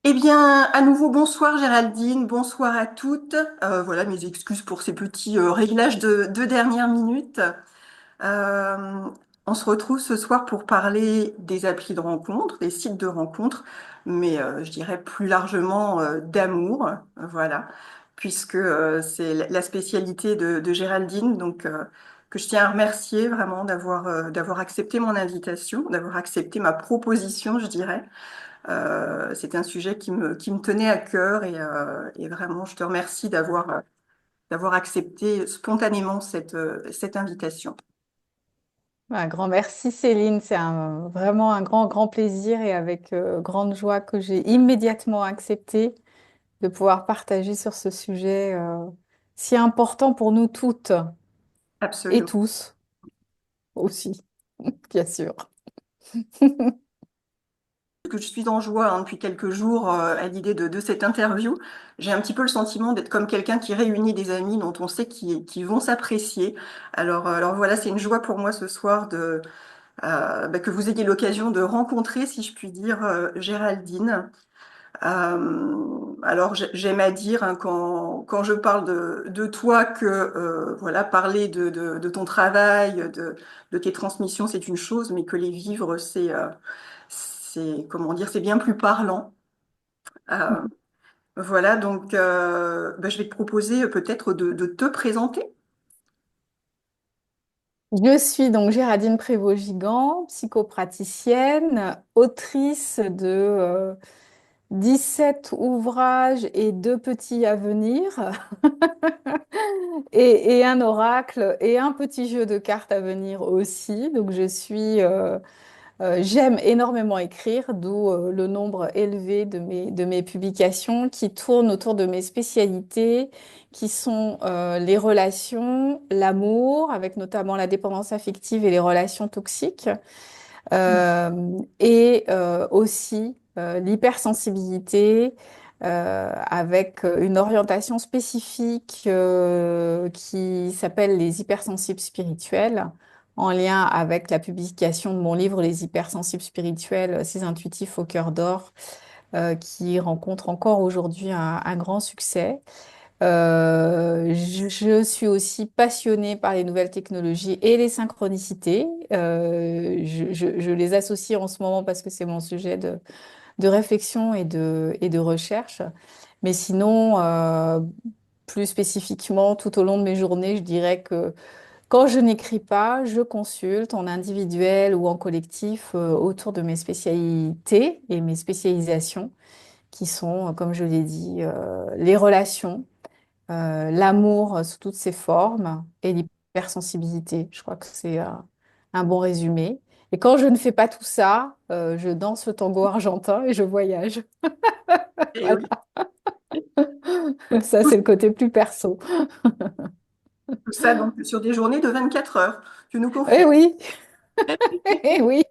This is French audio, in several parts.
Eh bien, à nouveau, bonsoir Géraldine, bonsoir à toutes. Voilà mes excuses pour ces petits réglages de dernière minute. Euh, on se retrouve ce soir pour parler des applis de rencontres, des sites de rencontres, mais je dirais plus largement d'amour, voilà, puisque c'est la spécialité de Géraldine, donc que je tiens à remercier vraiment d'avoir accepté mon invitation, d'avoir accepté ma proposition, je dirais. C'était un sujet qui me tenait à cœur et vraiment, je te remercie d'avoir accepté spontanément cette invitation. Un grand merci Céline, c'est vraiment un grand plaisir et avec grande joie que j'ai immédiatement accepté de pouvoir partager sur ce sujet si important pour nous toutes et Absolument. tous aussi, bien sûr. Que je suis en joie depuis quelques jours à l'idée de cette interview. J'ai un petit peu le sentiment d'être comme quelqu'un qui réunit des amis dont on sait qu'ils vont s'apprécier. Alors voilà, c'est une joie pour moi ce soir que vous ayez l'occasion de rencontrer, si je puis dire, Géraldine. Alors j'aime à dire hein, quand je parle de toi que voilà parler de ton travail, de tes transmissions c'est une chose, mais que les vivre c'est comment dire c'est bien plus parlant. Euh, voilà donc je vais te proposer peut-être de te présenter. Je suis donc Géraldine Prévost-Gigant, psychopraticienne, autrice de 17 ouvrages et deux petits à venir, et un oracle et un petit jeu de cartes à venir aussi. Donc j'aime énormément écrire, d'où le nombre élevé de mes publications qui tournent autour de mes spécialités, qui sont les relations, l'amour, avec notamment la dépendance affective et les relations toxiques, et aussi l'hypersensibilité. Avec une orientation spécifique qui s'appelle les hypersensibles spirituels, en lien avec la publication de mon livre Les hypersensibles spirituels, ces intuitifs au cœur d'or, qui rencontre encore aujourd'hui un grand succès. Je suis aussi passionnée par les nouvelles technologies et les synchronicités. Je les associe en ce moment parce que c'est mon sujet de réflexion et de recherche. Mais sinon, plus spécifiquement, tout au long de mes journées, je dirais que quand je n'écris pas, je consulte en individuel ou en collectif autour de mes spécialités et mes spécialisations, qui sont, comme je l'ai dit, les relations, l'amour sous toutes ses formes et l'hypersensibilité. Je crois que c'est un bon résumé. Et quand je ne fais pas tout ça, je danse le tango argentin et je voyage. Et Voilà. oui, Ça, tout, c'est le côté plus perso. tout ça donc sur des journées de 24 heures. Tu nous Eh confirmes. oui, eh oui.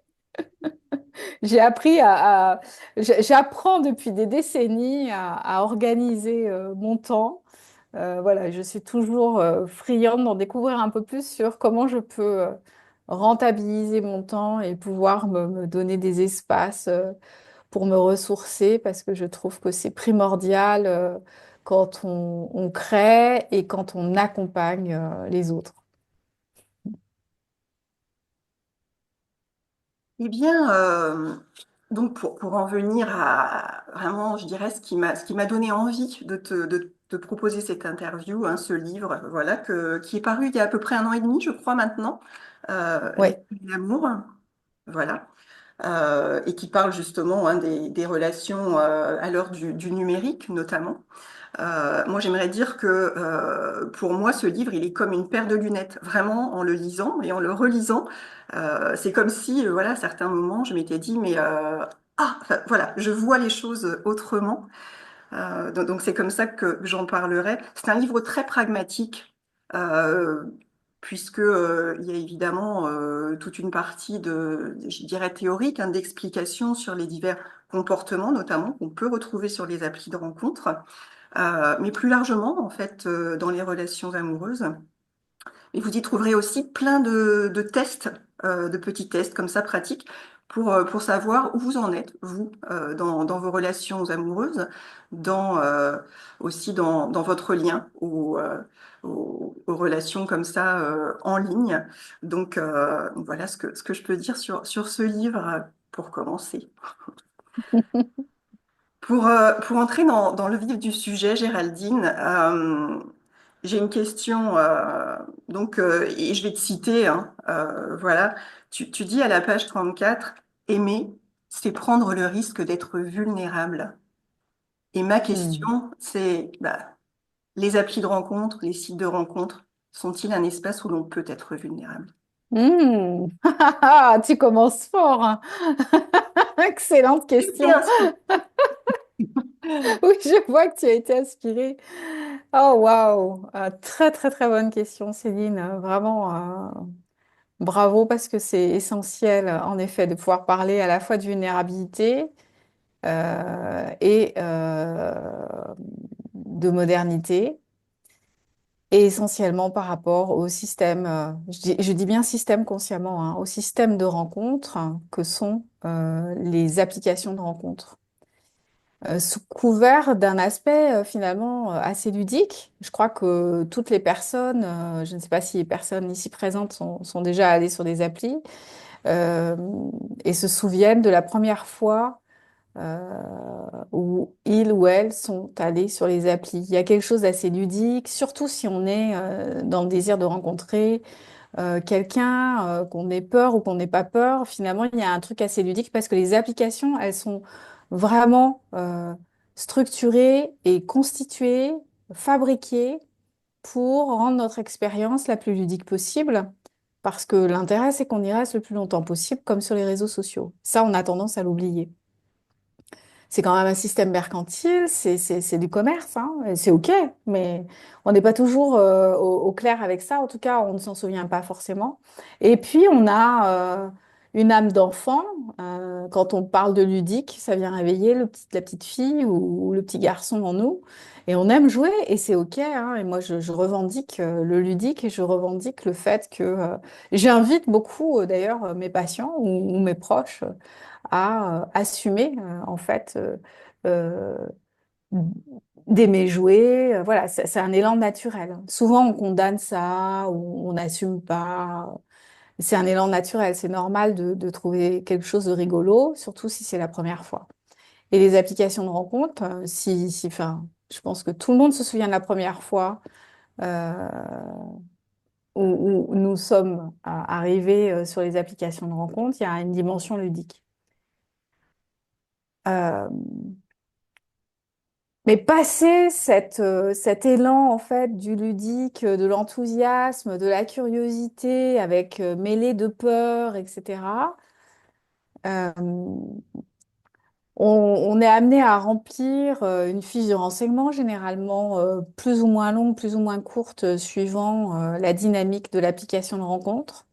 J'ai appris j'apprends depuis des décennies à organiser mon temps. Voilà, je suis toujours friande d'en découvrir un peu plus sur comment je peux rentabiliser mon temps et pouvoir me donner des espaces pour me ressourcer parce que je trouve que c'est primordial quand on crée et quand on accompagne les autres. Eh bien, donc pour en venir à vraiment, je dirais, ce qui m'a donné envie de te proposer cette interview, hein, ce livre, voilà, qui est paru il y a à peu près un an et demi, je crois maintenant, Oui. Les Clés de l'amour, voilà, et qui parle justement hein, des relations à l'heure du numérique notamment. Moi, j'aimerais dire que pour moi, ce livre, il est comme une paire de lunettes. Vraiment, en le lisant et en le relisant, c'est comme si, voilà, à certains moments, je m'étais dit, mais enfin, voilà, je vois les choses autrement. Donc, c'est comme ça que j'en parlerai. C'est un livre très pragmatique, euh, puisque il y a évidemment toute une partie je dirais théorique, hein, d'explications sur les divers comportements, notamment qu'on peut retrouver sur les applis de rencontre. Mais plus largement, en fait, dans les relations amoureuses. Et vous y trouverez aussi plein de tests, de petits tests comme ça pratiques, pour savoir où vous en êtes, vous, dans vos relations amoureuses, aussi dans votre lien aux relations comme ça en ligne. Donc, voilà ce que je peux dire sur ce livre pour commencer. Pour entrer dans le vif du sujet, Géraldine, j'ai une question, et je vais te citer, hein, voilà. Tu dis à la page 34, aimer, c'est prendre le risque d'être vulnérable. Et ma Hmm. question, c'est, bah, les applis de rencontre, les sites de rencontre, sont-ils un espace où l'on peut être vulnérable? Hmm. Tu commences fort, hein. Excellente Été question. inspirée. Oui, je vois que tu as été inspirée. Oh, waouh. Très, très, très bonne question, Céline. Vraiment, bravo parce que c'est essentiel, en effet, de pouvoir parler à la fois de vulnérabilité et de modernité. Et essentiellement par rapport au système, je dis bien système consciemment, hein, au système de rencontres que sont les applications de rencontres. Sous couvert d'un aspect finalement assez ludique, je crois que toutes les personnes, je ne sais pas si les personnes ici présentes sont déjà allées sur des applis euh, et se souviennent de la première fois où ils ou elles sont allés sur les applis. Il y a quelque chose d'assez ludique, surtout si on est dans le désir de rencontrer quelqu'un, qu'on ait peur ou qu'on n'ait pas peur. Finalement, il y a un truc assez ludique parce que les applications, elles sont vraiment structurées et constituées, fabriquées pour rendre notre expérience la plus ludique possible. Parce que l'intérêt, c'est qu'on y reste le plus longtemps possible, comme sur les réseaux sociaux. Ça, on a tendance à l'oublier. C'est quand même un système mercantile, c'est du commerce, hein, et c'est OK, mais on n'est pas toujours au clair avec ça. En tout cas, on ne s'en souvient pas forcément. Et puis, on a une âme d'enfant. Quand on parle de ludique, ça vient réveiller la petite fille ou le petit garçon en nous. Et on aime jouer, et c'est OK, hein. Et moi, je revendique le ludique et je revendique le fait que j'invite beaucoup, d'ailleurs, mes patients ou mes proches à assumer en fait euh, d'aimer jouer. Voilà, c'est un élan naturel. Souvent, on condamne ça ou on n'assume pas. C'est un élan naturel. C'est normal de trouver quelque chose de rigolo, surtout si c'est la première fois. Et les applications de rencontre, enfin, je pense que tout le monde se souvient de la première fois euh, où nous sommes arrivés sur les applications de rencontre. Il y a une dimension ludique. Euh, Mais passer cet élan en fait du ludique, de l'enthousiasme, de la curiosité, avec mêlée de peur, etc. euh, on est amené à remplir une fiche de renseignement, généralement plus ou moins longue, plus ou moins courte, suivant la dynamique de l'application de rencontre,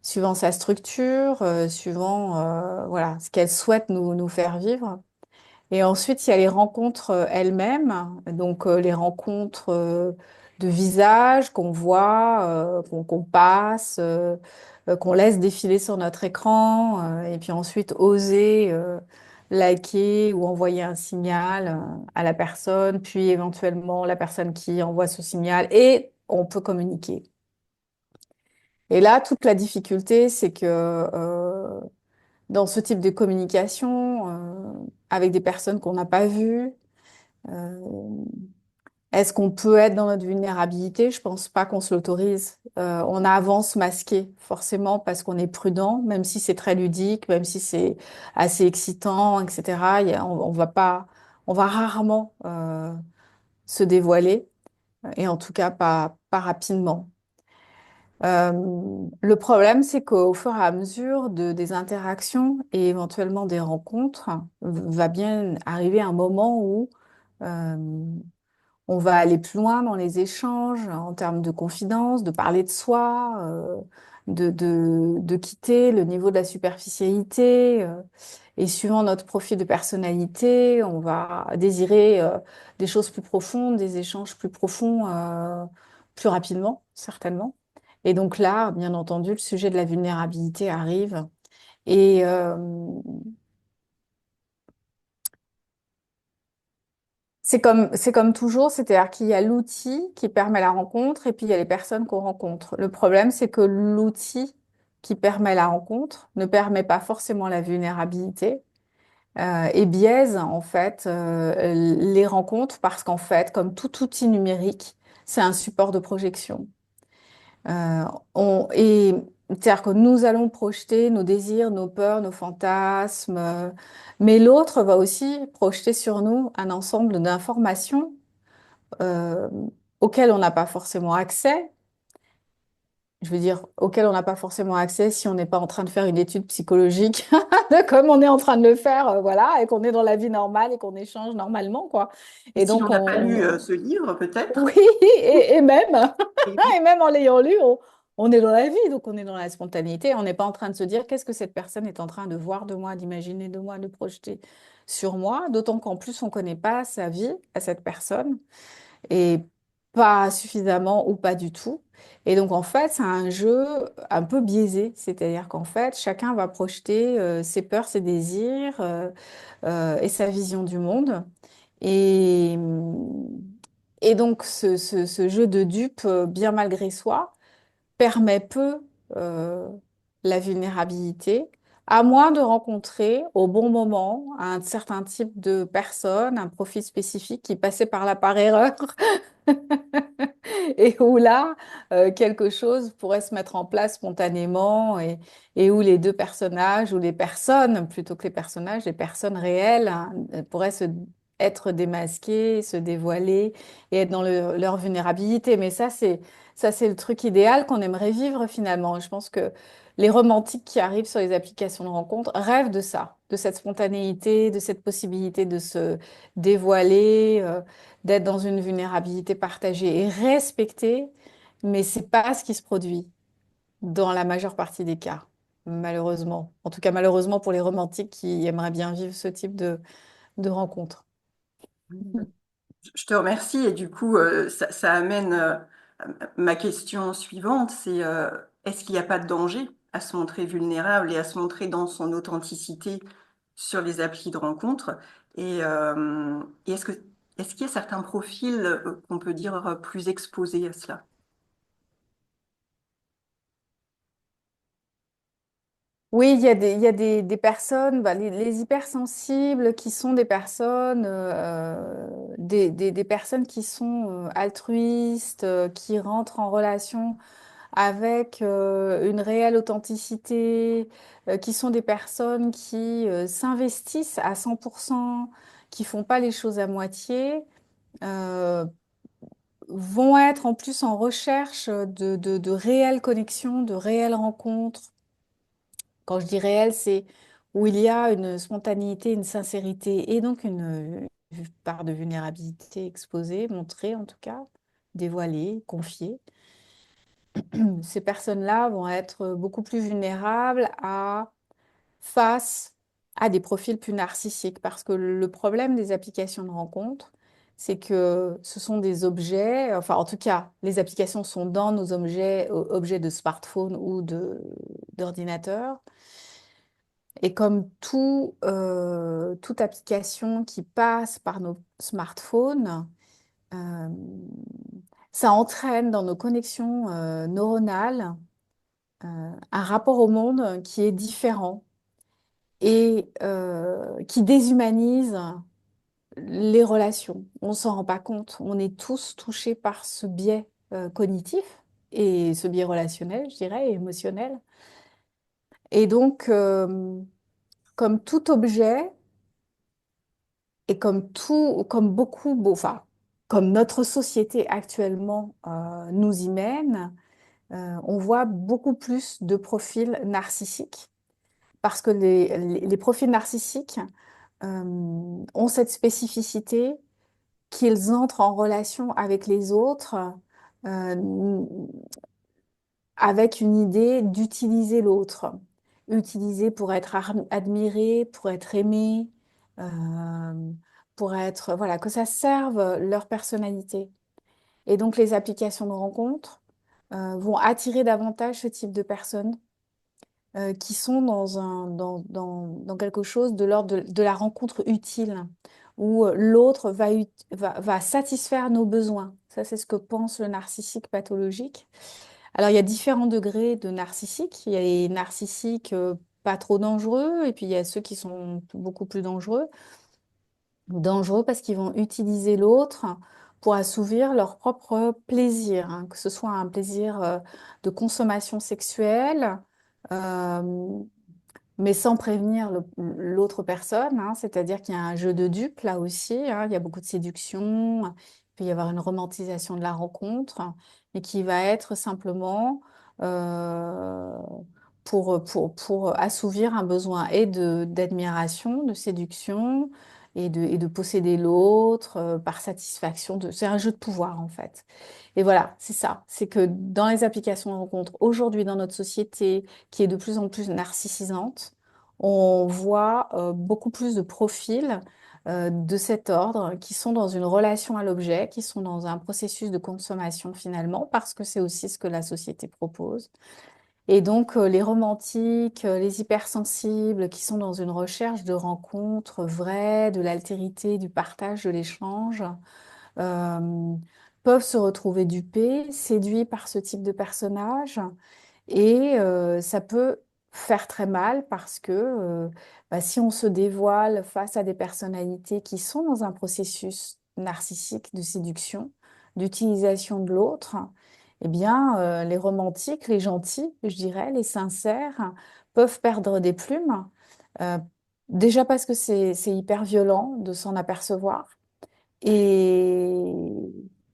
suivant sa structure, suivant voilà, ce qu'elle souhaite nous faire vivre. Et ensuite, il y a les rencontres elles-mêmes, donc les rencontres de visage qu'on voit, qu'on passe, qu'on laisse défiler sur notre écran, et puis ensuite oser liker ou envoyer un signal à la personne, puis éventuellement la personne qui envoie ce signal, et on peut communiquer. Et là, toute la difficulté, c'est que dans ce type de communication, avec des personnes qu'on n'a pas vues, euh, est-ce qu'on peut être dans notre vulnérabilité? Je pense pas qu'on se l'autorise. On avance masqué, forcément, parce qu'on est prudent, même si c'est très ludique, même si c'est assez excitant, etc. On va pas, on va rarement se dévoiler, et en tout cas pas rapidement. Le problème, c'est qu'au fur et à mesure des interactions et éventuellement des rencontres, va bien arriver un moment où euh, on va aller plus loin dans les échanges en termes de confidence, de parler de soi, de quitter le niveau de la superficialité. Et suivant notre profil de personnalité, on va désirer des choses plus profondes, des échanges plus profonds, plus rapidement, certainement. Et donc là, bien entendu, le sujet de la vulnérabilité arrive Et c'est comme toujours, c'est-à-dire qu'il y a l'outil qui permet la rencontre et puis il y a les personnes qu'on rencontre. Le problème, c'est que l'outil qui permet la rencontre ne permet pas forcément la vulnérabilité et biaise en fait les rencontres parce qu'en fait, comme tout outil numérique, c'est un support de projection. Euh, et c'est-à-dire que nous allons projeter nos désirs, nos peurs, nos fantasmes, mais l'autre va aussi projeter sur nous un ensemble d'informations euh, auxquelles on n'a pas forcément accès. Je veux dire, auxquelles on n'a pas forcément accès si on n'est pas en train de faire une étude psychologique, comme on est en train de le faire, voilà, et qu'on est dans la vie normale et qu'on échange normalement, quoi. Et Et si donc, l'on n'a pas lu ce livre, peut-être? oui, et même, Et oui. et même en l'ayant lu, on est dans la vie, donc on est dans la spontanéité. On n'est pas en train de se dire qu'est-ce que cette personne est en train de voir de moi, d'imaginer de moi, de projeter sur moi. D'autant qu'en plus, on ne connaît pas sa vie à cette personne et pas suffisamment ou pas du tout. Et donc, en fait, c'est un jeu un peu biaisé. C'est-à-dire qu'en fait, chacun va projeter ses peurs, ses désirs et sa vision du monde. Et, et donc, ce jeu de dupe, bien malgré soi, permet peu euh, la vulnérabilité, à moins de rencontrer au bon moment un certain type de personne, un profil spécifique qui passait par là par erreur et où là, quelque chose pourrait se mettre en place spontanément et où les deux personnages, ou les personnes, plutôt que les personnages, les personnes réelles hein, pourraient être démasquées, se dévoiler et être dans leur vulnérabilité. Mais ça, c'est le truc idéal qu'on aimerait vivre finalement. Je pense que les romantiques qui arrivent sur les applications de rencontre rêvent de ça, de cette spontanéité, de cette possibilité de se dévoiler. D'être dans une vulnérabilité partagée et respectée, mais c'est pas ce qui se produit dans la majeure partie des cas, malheureusement. En tout cas, malheureusement pour les romantiques qui aimeraient bien vivre ce type de rencontre. Je te remercie et du coup, ça amène ma question suivante, c'est est-ce qu'il n'y a pas de danger à se montrer vulnérable et à se montrer dans son authenticité sur les applis de rencontre? Et est-ce qu'il y a certains profils qu'on peut dire plus exposés à cela? Oui, il y a des personnes, bah, les hypersensibles qui sont des personnes, des personnes qui sont altruistes, qui rentrent en relation avec une réelle authenticité, qui sont des personnes qui s'investissent à 100%, qui font pas les choses à moitié, euh, vont être en plus en recherche de réelles connexions, de réelles rencontres. Quand je dis réelles, c'est où il y a une spontanéité, une sincérité et donc une part de vulnérabilité exposée, montrée en tout cas, dévoilée, confiée. Ces personnes-là vont être beaucoup plus vulnérables face à des profils plus narcissiques. Parce que le problème des applications de rencontre, c'est que ce sont des objets, enfin en tout cas, les applications sont dans nos objets de smartphone ou d'ordinateur. Et comme toute application qui passe par nos smartphones, euh, ça entraîne dans nos connexions neuronales un rapport au monde qui est différent et qui déshumanise les relations. On s'en rend pas compte. On est tous touchés par ce biais cognitif et ce biais relationnel, je dirais, et émotionnel. Et donc, comme tout objet et comme enfin, comme notre société actuellement nous y mène, on voit beaucoup plus de profils narcissiques parce que les profils narcissiques ont cette spécificité qu'ils entrent en relation avec les autres euh, avec une idée d'utiliser l'autre, utiliser pour être admiré, pour être aimé, euh, pour être, voilà, que ça serve leur personnalité. Et donc les applications de rencontre vont attirer davantage ce type de personnes qui sont dans quelque chose de l'ordre de la rencontre utile, où l'autre va satisfaire nos besoins. Ça, c'est ce que pense le narcissique pathologique. Alors, il y a différents degrés de narcissique. Il y a les narcissiques pas trop dangereux, et puis il y a ceux qui sont beaucoup plus dangereux. Dangereux parce qu'ils vont utiliser l'autre pour assouvir leur propre plaisir, hein, que ce soit un plaisir de consommation sexuelle, euh, mais sans prévenir l'autre personne, hein, c'est-à-dire qu'il y a un jeu de dupes là aussi, hein, il y a beaucoup de séduction, il peut y avoir une romantisation de la rencontre, mais qui va être simplement euh, pour assouvir un besoin et d'admiration, de séduction, et de posséder l'autre par satisfaction. C'est un jeu de pouvoir en fait. Et voilà, c'est ça. C'est que dans les applications de rencontre, aujourd'hui dans notre société, qui est de plus en plus narcissisante, on voit beaucoup plus de profils de cet ordre qui sont dans une relation à l'objet, qui sont dans un processus de consommation finalement, parce que c'est aussi ce que la société propose. Et donc les romantiques, les hypersensibles qui sont dans une recherche de rencontres vraies, de l'altérité, du partage, de l'échange, euh, peuvent se retrouver dupés, séduits par ce type de personnage. Et ça peut faire très mal parce que bah, si on se dévoile face à des personnalités qui sont dans un processus narcissique de séduction, d'utilisation de l'autre, eh bien, les romantiques, les gentils, je dirais, les sincères, peuvent perdre des plumes. Euh, déjà parce que c'est hyper violent de s'en apercevoir et,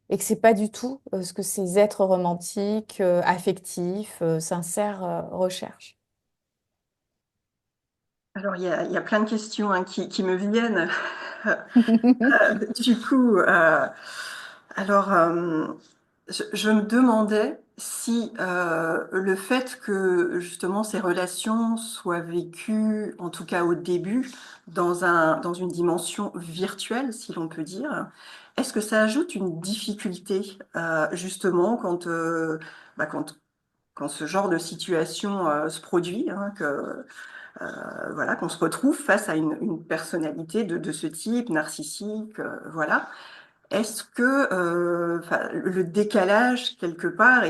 et que c'est pas du tout ce que ces êtres romantiques, affectifs, sincères recherchent. Alors, il y a plein de questions hein, qui me viennent. Du coup, alors, je me demandais si le fait que justement ces relations soient vécues, en tout cas au début, dans une dimension virtuelle, si l'on peut dire, est-ce que ça ajoute une difficulté justement bah, quand ce genre de situation se produit, hein, voilà, qu'on se retrouve face à une personnalité de ce type, narcissique, voilà. Est-ce que enfin, le décalage, quelque part,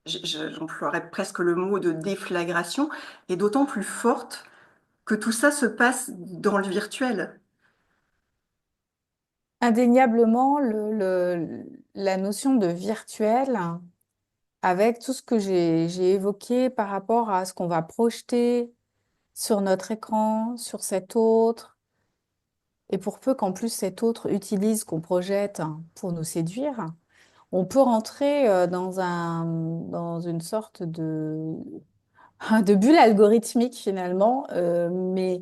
j'emploierais presque le mot de déflagration, est d'autant plus forte que tout ça se passe dans le virtuel? Indéniablement, la notion de virtuel, avec tout ce que j'ai évoqué par rapport à ce qu'on va projeter sur notre écran, sur cet autre, et pour peu qu'en plus cet autre utilise ce qu'on projette pour nous séduire, on peut rentrer dans une sorte de bulle algorithmique finalement, mais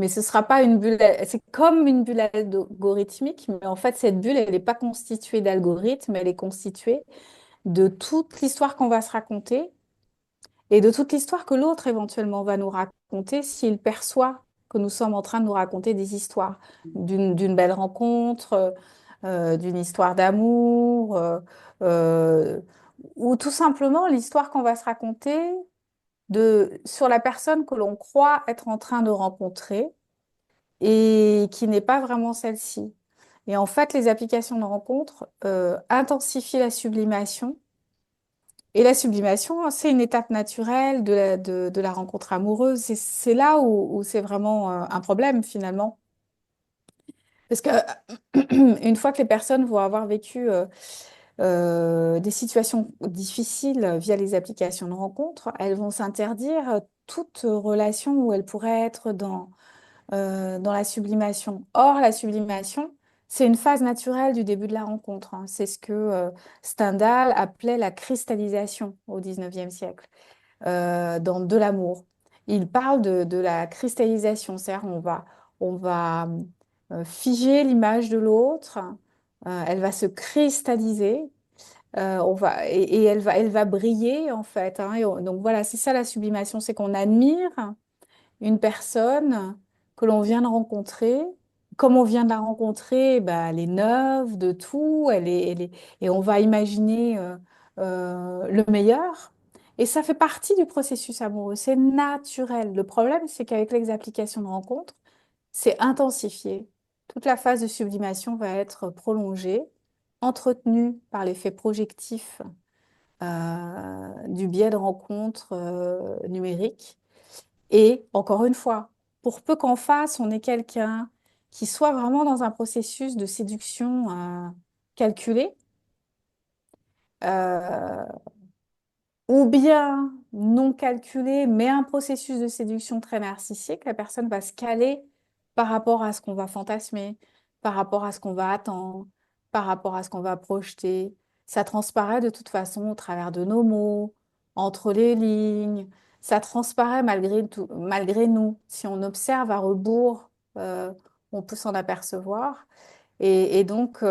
ce sera pas une bulle, c'est comme une bulle algorithmique, mais en fait cette bulle, elle n'est pas constituée d'algorithmes, elle est constituée de toute l'histoire qu'on va se raconter et de toute l'histoire que l'autre éventuellement va nous raconter s'il perçoit que nous sommes en train de nous raconter des histoires d'une belle rencontre, d'une histoire d'amour, euh, ou tout simplement l'histoire qu'on va se raconter sur la personne que l'on croit être en train de rencontrer et qui n'est pas vraiment celle-ci. Et en fait, les applications de rencontre intensifient la sublimation. Et la sublimation, c'est une étape naturelle de la rencontre amoureuse. C'est là où c'est vraiment un problème finalement. Parce que une fois que les personnes vont avoir vécu des situations difficiles via les applications de rencontre, elles vont s'interdire toute relation où elles pourraient être dans la sublimation. Or, la sublimation, c'est une phase naturelle du début de la rencontre, hein. C'est ce que Stendhal appelait la cristallisation au XIXe siècle, dans de l'amour. Il parle de la cristallisation, c'est-à-dire on va figer l'image de l'autre, elle va se cristalliser. Et elle va briller en fait, hein. Donc voilà, c'est ça la sublimation, c'est qu'on admire une personne que l'on vient de rencontrer. Comme on vient de la rencontrer, bah, elle est neuve de tout, et on va imaginer le meilleur. Et ça fait partie du processus amoureux, c'est naturel. Le problème, c'est qu'avec les applications de rencontre, c'est intensifié. Toute la phase de sublimation va être prolongée, entretenue par l'effet projectif du biais de rencontres numériques. Et encore une fois, pour peu qu'en face, on ait quelqu'un qui soit vraiment dans un processus de séduction calculé, euh, ou bien non calculé, mais un processus de séduction très narcissique, la personne va se caler par rapport à ce qu'on va fantasmer, par rapport à ce qu'on va attendre, par rapport à ce qu'on va projeter. Ça transparaît de toute façon au travers de nos mots, entre les lignes. Ça transparaît malgré tout, malgré nous. Si on observe à rebours, on peut s'en apercevoir. Et donc,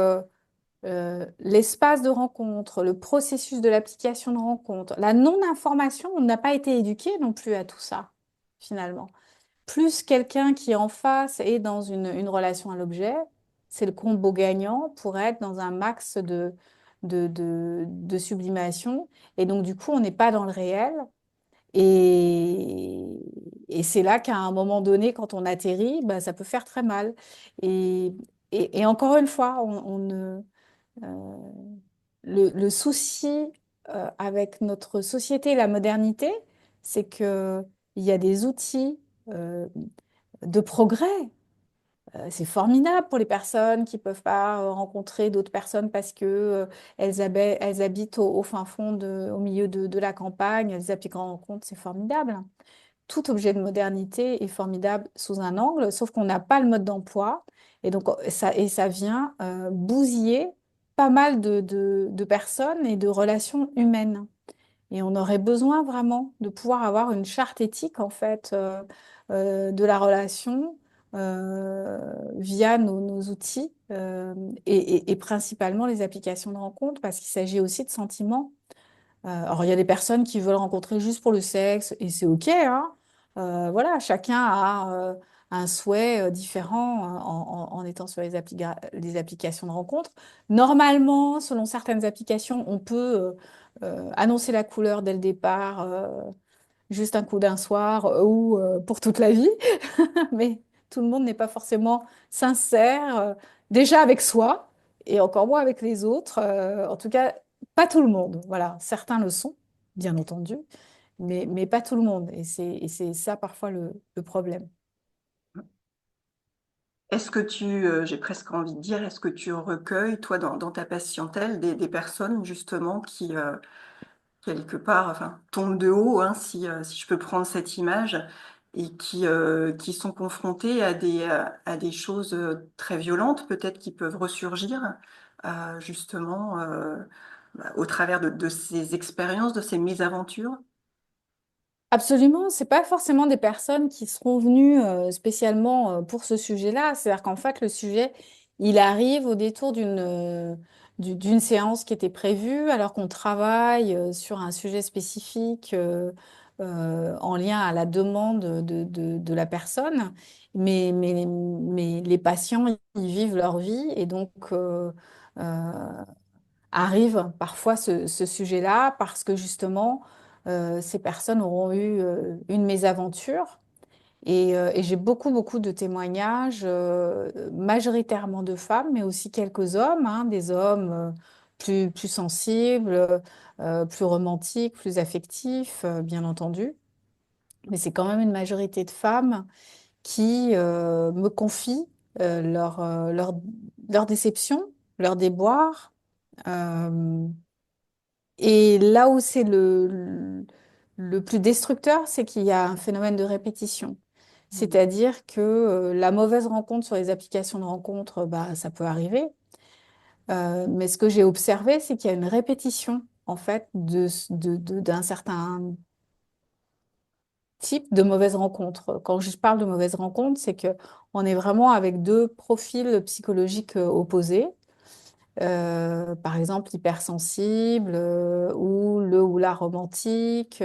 l'espace de rencontre, le processus de l'application de rencontre, la non-information, on n'a pas été éduqué non plus à tout ça, finalement. Plus quelqu'un qui en face est dans une relation à l'objet, c'est le combo gagnant pour être dans un max de sublimation. Et donc, du coup, on n'est pas dans le réel. Et, et c'est là qu'à un moment donné, quand on atterrit, bah, ça peut faire très mal. Et, et encore une fois, on ne euh, le souci avec notre société, la modernité, c'est que il y a des outils euh, de progrès. C'est formidable pour les personnes qui peuvent pas rencontrer d'autres personnes parce que elles habitent au fin fond au milieu de la campagne. Les applications de rencontre, c'est formidable. Tout objet de modernité est formidable sous un angle, sauf qu'on n'a pas le mode d'emploi. Et ça vient bousiller pas mal de personnes et de relations humaines. Et on aurait besoin vraiment de pouvoir avoir une charte éthique, en fait, de la relation via nos outils et principalement les applications de rencontre, parce qu'il s'agit aussi de sentiments. Alors, il y a des personnes qui veulent rencontrer juste pour le sexe, et c'est OK, hein. Voilà, chacun a un souhait différent en étant sur les applications de rencontre. Normalement, selon certaines applications, on peut annoncer la couleur dès le départ, juste un coup d'un soir ou pour toute la vie, mais tout le monde n'est pas forcément sincère, déjà avec soi et encore moins avec les autres. En tout cas, pas tout le monde. Voilà, certains le sont, bien entendu, mais pas tout le monde. Et c'est ça parfois le problème. Est-ce que j'ai presque envie de dire, est-ce que tu recueilles, toi, dans ta patientèle, des personnes justement qui, quelque part, enfin, tombent de haut, hein, si je peux prendre cette image, et qui sont confrontées à des choses très violentes, peut-être qui peuvent ressurgir, justement, au travers de ces expériences, de ces mésaventures? Absolument, c'est pas forcément des personnes qui seront venues spécialement pour ce sujet-là. C'est-à-dire qu'en fait, le sujet, il arrive au détour d'une séance qui était prévue, alors qu'on travaille sur un sujet spécifique en lien à la demande de la personne. Mais les patients, ils vivent leur vie et donc euh, arrive parfois ce sujet-là parce que justement, ces personnes auront eu une mésaventure. Et j'ai beaucoup de témoignages, majoritairement de femmes, mais aussi quelques hommes, hein, des hommes plus sensibles, plus romantiques, plus affectifs, bien entendu. Mais c'est quand même une majorité de femmes qui me confient leur déception, leur déboire. Euh, et là où c'est le plus destructeur, c'est qu'il y a un phénomène de répétition. C'est-à-dire que la mauvaise rencontre sur les applications de rencontre, bah, ça peut arriver. Mais ce que j'ai observé, c'est qu'il y a une répétition, en fait, d'un certain type de mauvaise rencontre. Quand je parle de mauvaise rencontre, c'est que on est vraiment avec deux profils psychologiques opposés. Par exemple, hypersensible ou le ou la romantique,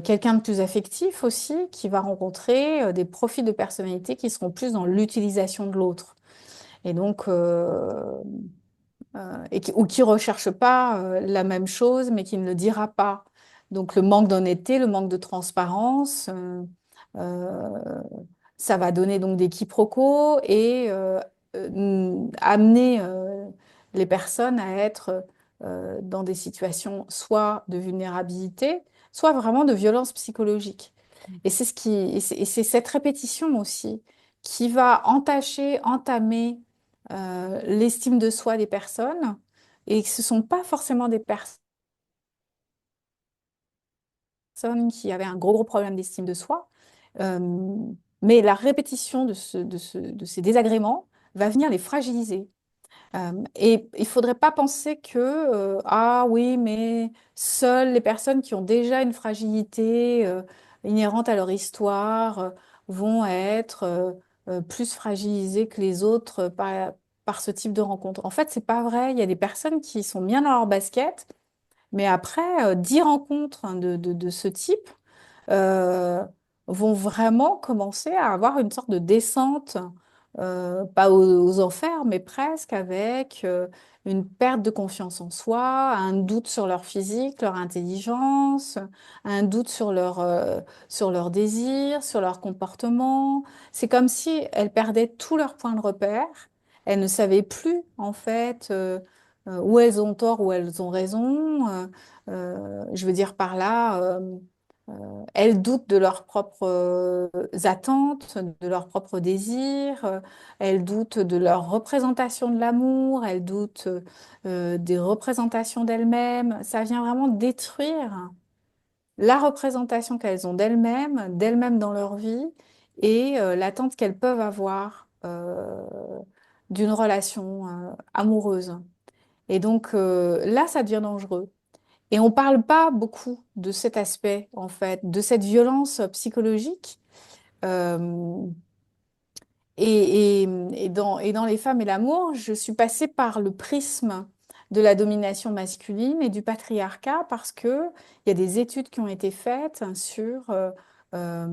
quelqu'un de plus affectif aussi, qui va rencontrer des profils de personnalité qui seront plus dans l'utilisation de l'autre. Et donc, ou qui ne recherche pas la même chose, mais qui ne le dira pas. Donc le manque d'honnêteté, le manque de transparence, euh, ça va donner donc des quiproquos et amener les personnes à être dans des situations soit de vulnérabilité, soit vraiment de violence psychologique. Et c'est c'est cette répétition aussi qui va entamer l'estime de soi des personnes, et que ce sont pas forcément des personnes qui avaient un gros problème d'estime de soi, euh, mais la répétition de ces désagréments va venir les fragiliser. Et il faudrait pas penser que, ah oui, mais seules les personnes qui ont déjà une fragilité inhérente à leur histoire vont être plus fragilisées que les autres par ce type de rencontre. En fait, c'est pas vrai. Il y a des personnes qui sont bien dans leur basket, mais après 10 rencontres, hein, de ce type, euh, vont vraiment commencer à avoir une sorte de descente, pas aux enfers, mais presque, avec une perte de confiance en soi, un doute sur leur physique, leur intelligence, un doute sur leur désir, sur leur comportement. C'est comme si elles perdaient tous leurs points de repère. Elles ne savaient plus, en fait, où elles ont tort, où elles ont raison. Je veux dire par là, elles doutent de leurs propres attentes, de leurs propres désirs, elles doutent de leur représentation de l'amour, elles doutent des représentations d'elles-mêmes. Ça vient vraiment détruire la représentation qu'elles ont d'elles-mêmes dans leur vie, et l'attente qu'elles peuvent avoir d'une relation amoureuse. Et donc là, ça devient dangereux. Et on parle pas beaucoup de cet aspect, en fait, de cette violence psychologique. Euh, et dans Les femmes et l'amour, je suis passée par le prisme de la domination masculine et du patriarcat, parce que il y a des études qui ont été faites sur euh,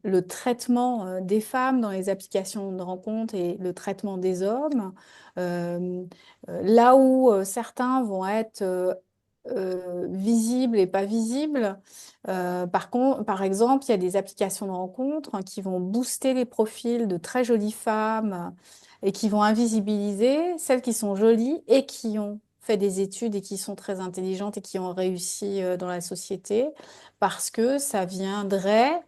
le traitement des femmes dans les applications de rencontres et le traitement des hommes. Euh, Là où certains vont être visibles et pas visibles. Par exemple, il y a des applications de rencontres qui vont booster les profils de très jolies femmes et qui vont invisibiliser celles qui sont jolies et qui ont fait des études et qui sont très intelligentes et qui ont réussi dans la société, parce que ça viendrait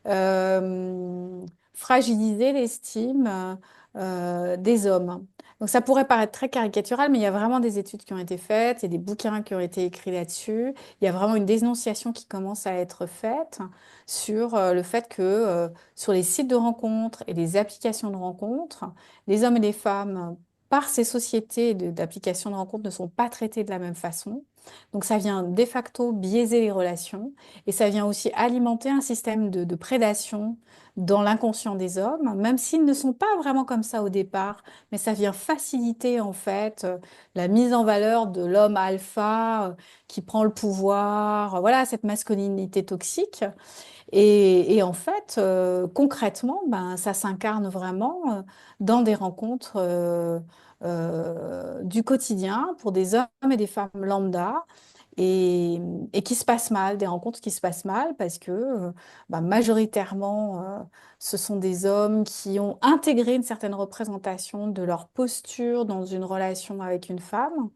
euh, fragiliser l'estime des hommes. Donc ça pourrait paraître très caricatural, mais il y a vraiment des études qui ont été faites, il y a des bouquins qui ont été écrits là-dessus, il y a vraiment une dénonciation qui commence à être faite sur le fait que sur les sites de rencontres et les applications de rencontres, les hommes et les femmes, par ces sociétés d'applications de rencontres, ne sont pas traités de la même façon. Donc ça vient de facto biaiser les relations, et ça vient aussi alimenter un système de prédation dans l'inconscient des hommes, même s'ils ne sont pas vraiment comme ça au départ, mais ça vient faciliter en fait la mise en valeur de l'homme alpha qui prend le pouvoir, voilà, cette masculinité toxique. Et en fait, concrètement, ben, ça s'incarne vraiment dans des rencontres du quotidien pour des hommes et des femmes lambda, et, et qui se passent mal, des rencontres qui se passent mal parce que bah, majoritairement, ce sont des hommes qui ont intégré une certaine représentation de leur posture dans une relation avec une femme,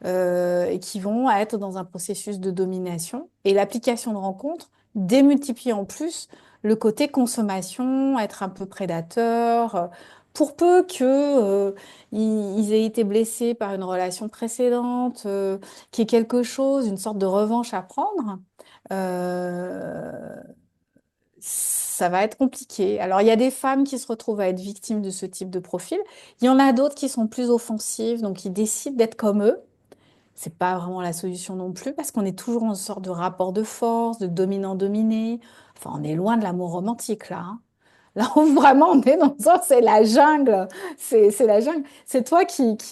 et qui vont être dans un processus de domination. Et l'application de rencontre démultiplie en plus le côté consommation, être un peu prédateur. Pour peu que ils aient été blessés par une relation précédente, qu'il y ait quelque chose, une sorte de revanche à prendre, euh, ça va être compliqué. Alors, il y a des femmes qui se retrouvent à être victimes de ce type de profil. Il y en a d'autres qui sont plus offensives, donc qui décident d'être comme eux. C'est pas vraiment la solution non plus, parce qu'on est toujours en sorte de rapport de force, de dominant-dominé. Enfin, on est loin de l'amour romantique là, hein. Là, vraiment, on est dans ça, c'est la jungle. C'est la jungle. C'est toi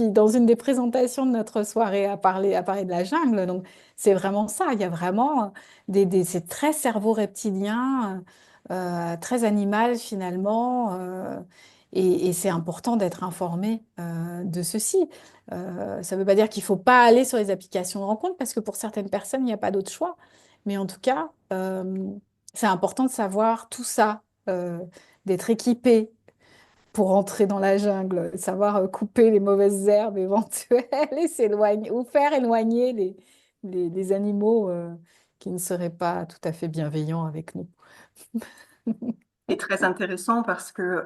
dans une des présentations de notre soirée, a parlé de la jungle. Donc, c'est vraiment ça. Il y a vraiment c'est très cerveau reptilien, très animal finalement. Et c'est important d'être informé de ceci. Ça ne veut pas dire qu'il ne faut pas aller sur les applications de rencontre, parce que pour certaines personnes, il n'y a pas d'autre choix. Mais en tout cas, c'est important de savoir tout ça, d'être équipé pour entrer dans la jungle, savoir couper les mauvaises herbes éventuelles et s'éloigner, ou faire éloigner les animaux qui ne seraient pas tout à fait bienveillants avec nous. C'est très intéressant parce que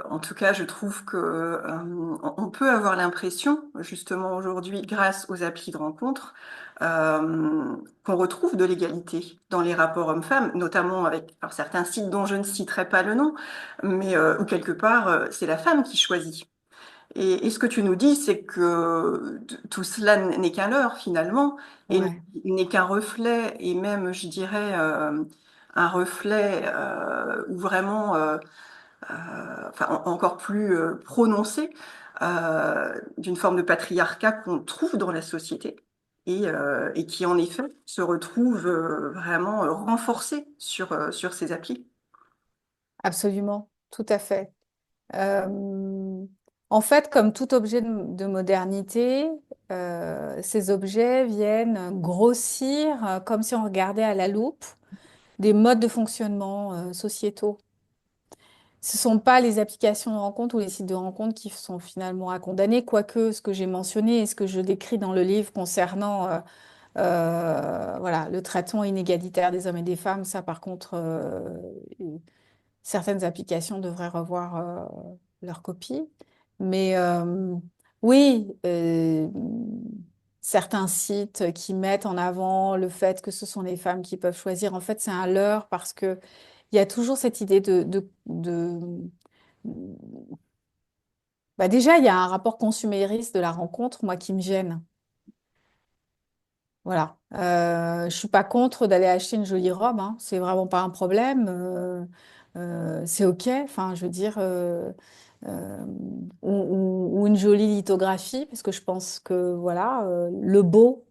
en tout cas, je trouve que on peut avoir l'impression, justement aujourd'hui, grâce aux applis de rencontre, qu'on retrouve de l'égalité dans les rapports hommes-femmes, notamment avec alors, certains sites dont je ne citerai pas le nom, mais où quelque part, c'est la femme qui choisit. Et ce que tu nous dis, c'est que tout cela n'est qu'un leurre finalement, et Ouais, n'est qu'un reflet, et même, je dirais, un reflet où vraiment enfin encore plus prononcée d'une forme de patriarcat qu'on trouve dans la société et qui en effet se retrouve vraiment renforcée sur ces applis. absolument, tout à fait. Euh, En fait, comme tout objet de modernité, ces objets viennent grossir, comme si on regardait à la loupe, des modes de fonctionnement sociétaux. Ce ne sont pas les applications de rencontre ou les sites de rencontre qui sont finalement à condamner, quoique ce que j'ai mentionné et ce que je décris dans le livre concernant voilà, le traitement inégalitaire des hommes et des femmes, ça par contre, certaines applications devraient revoir leur copie. Mais oui, certains sites qui mettent en avant le fait que ce sont les femmes qui peuvent choisir, en fait, c'est un leurre parce que il y a toujours cette idée bah déjà, il y a un rapport consumériste de la rencontre, moi, qui me gêne. Voilà. Je suis pas contre d'aller acheter une jolie robe, hein. C'est vraiment pas un problème. C'est OK. Enfin, je veux dire, euh, ou une jolie lithographie, parce que je pense que voilà, le beau,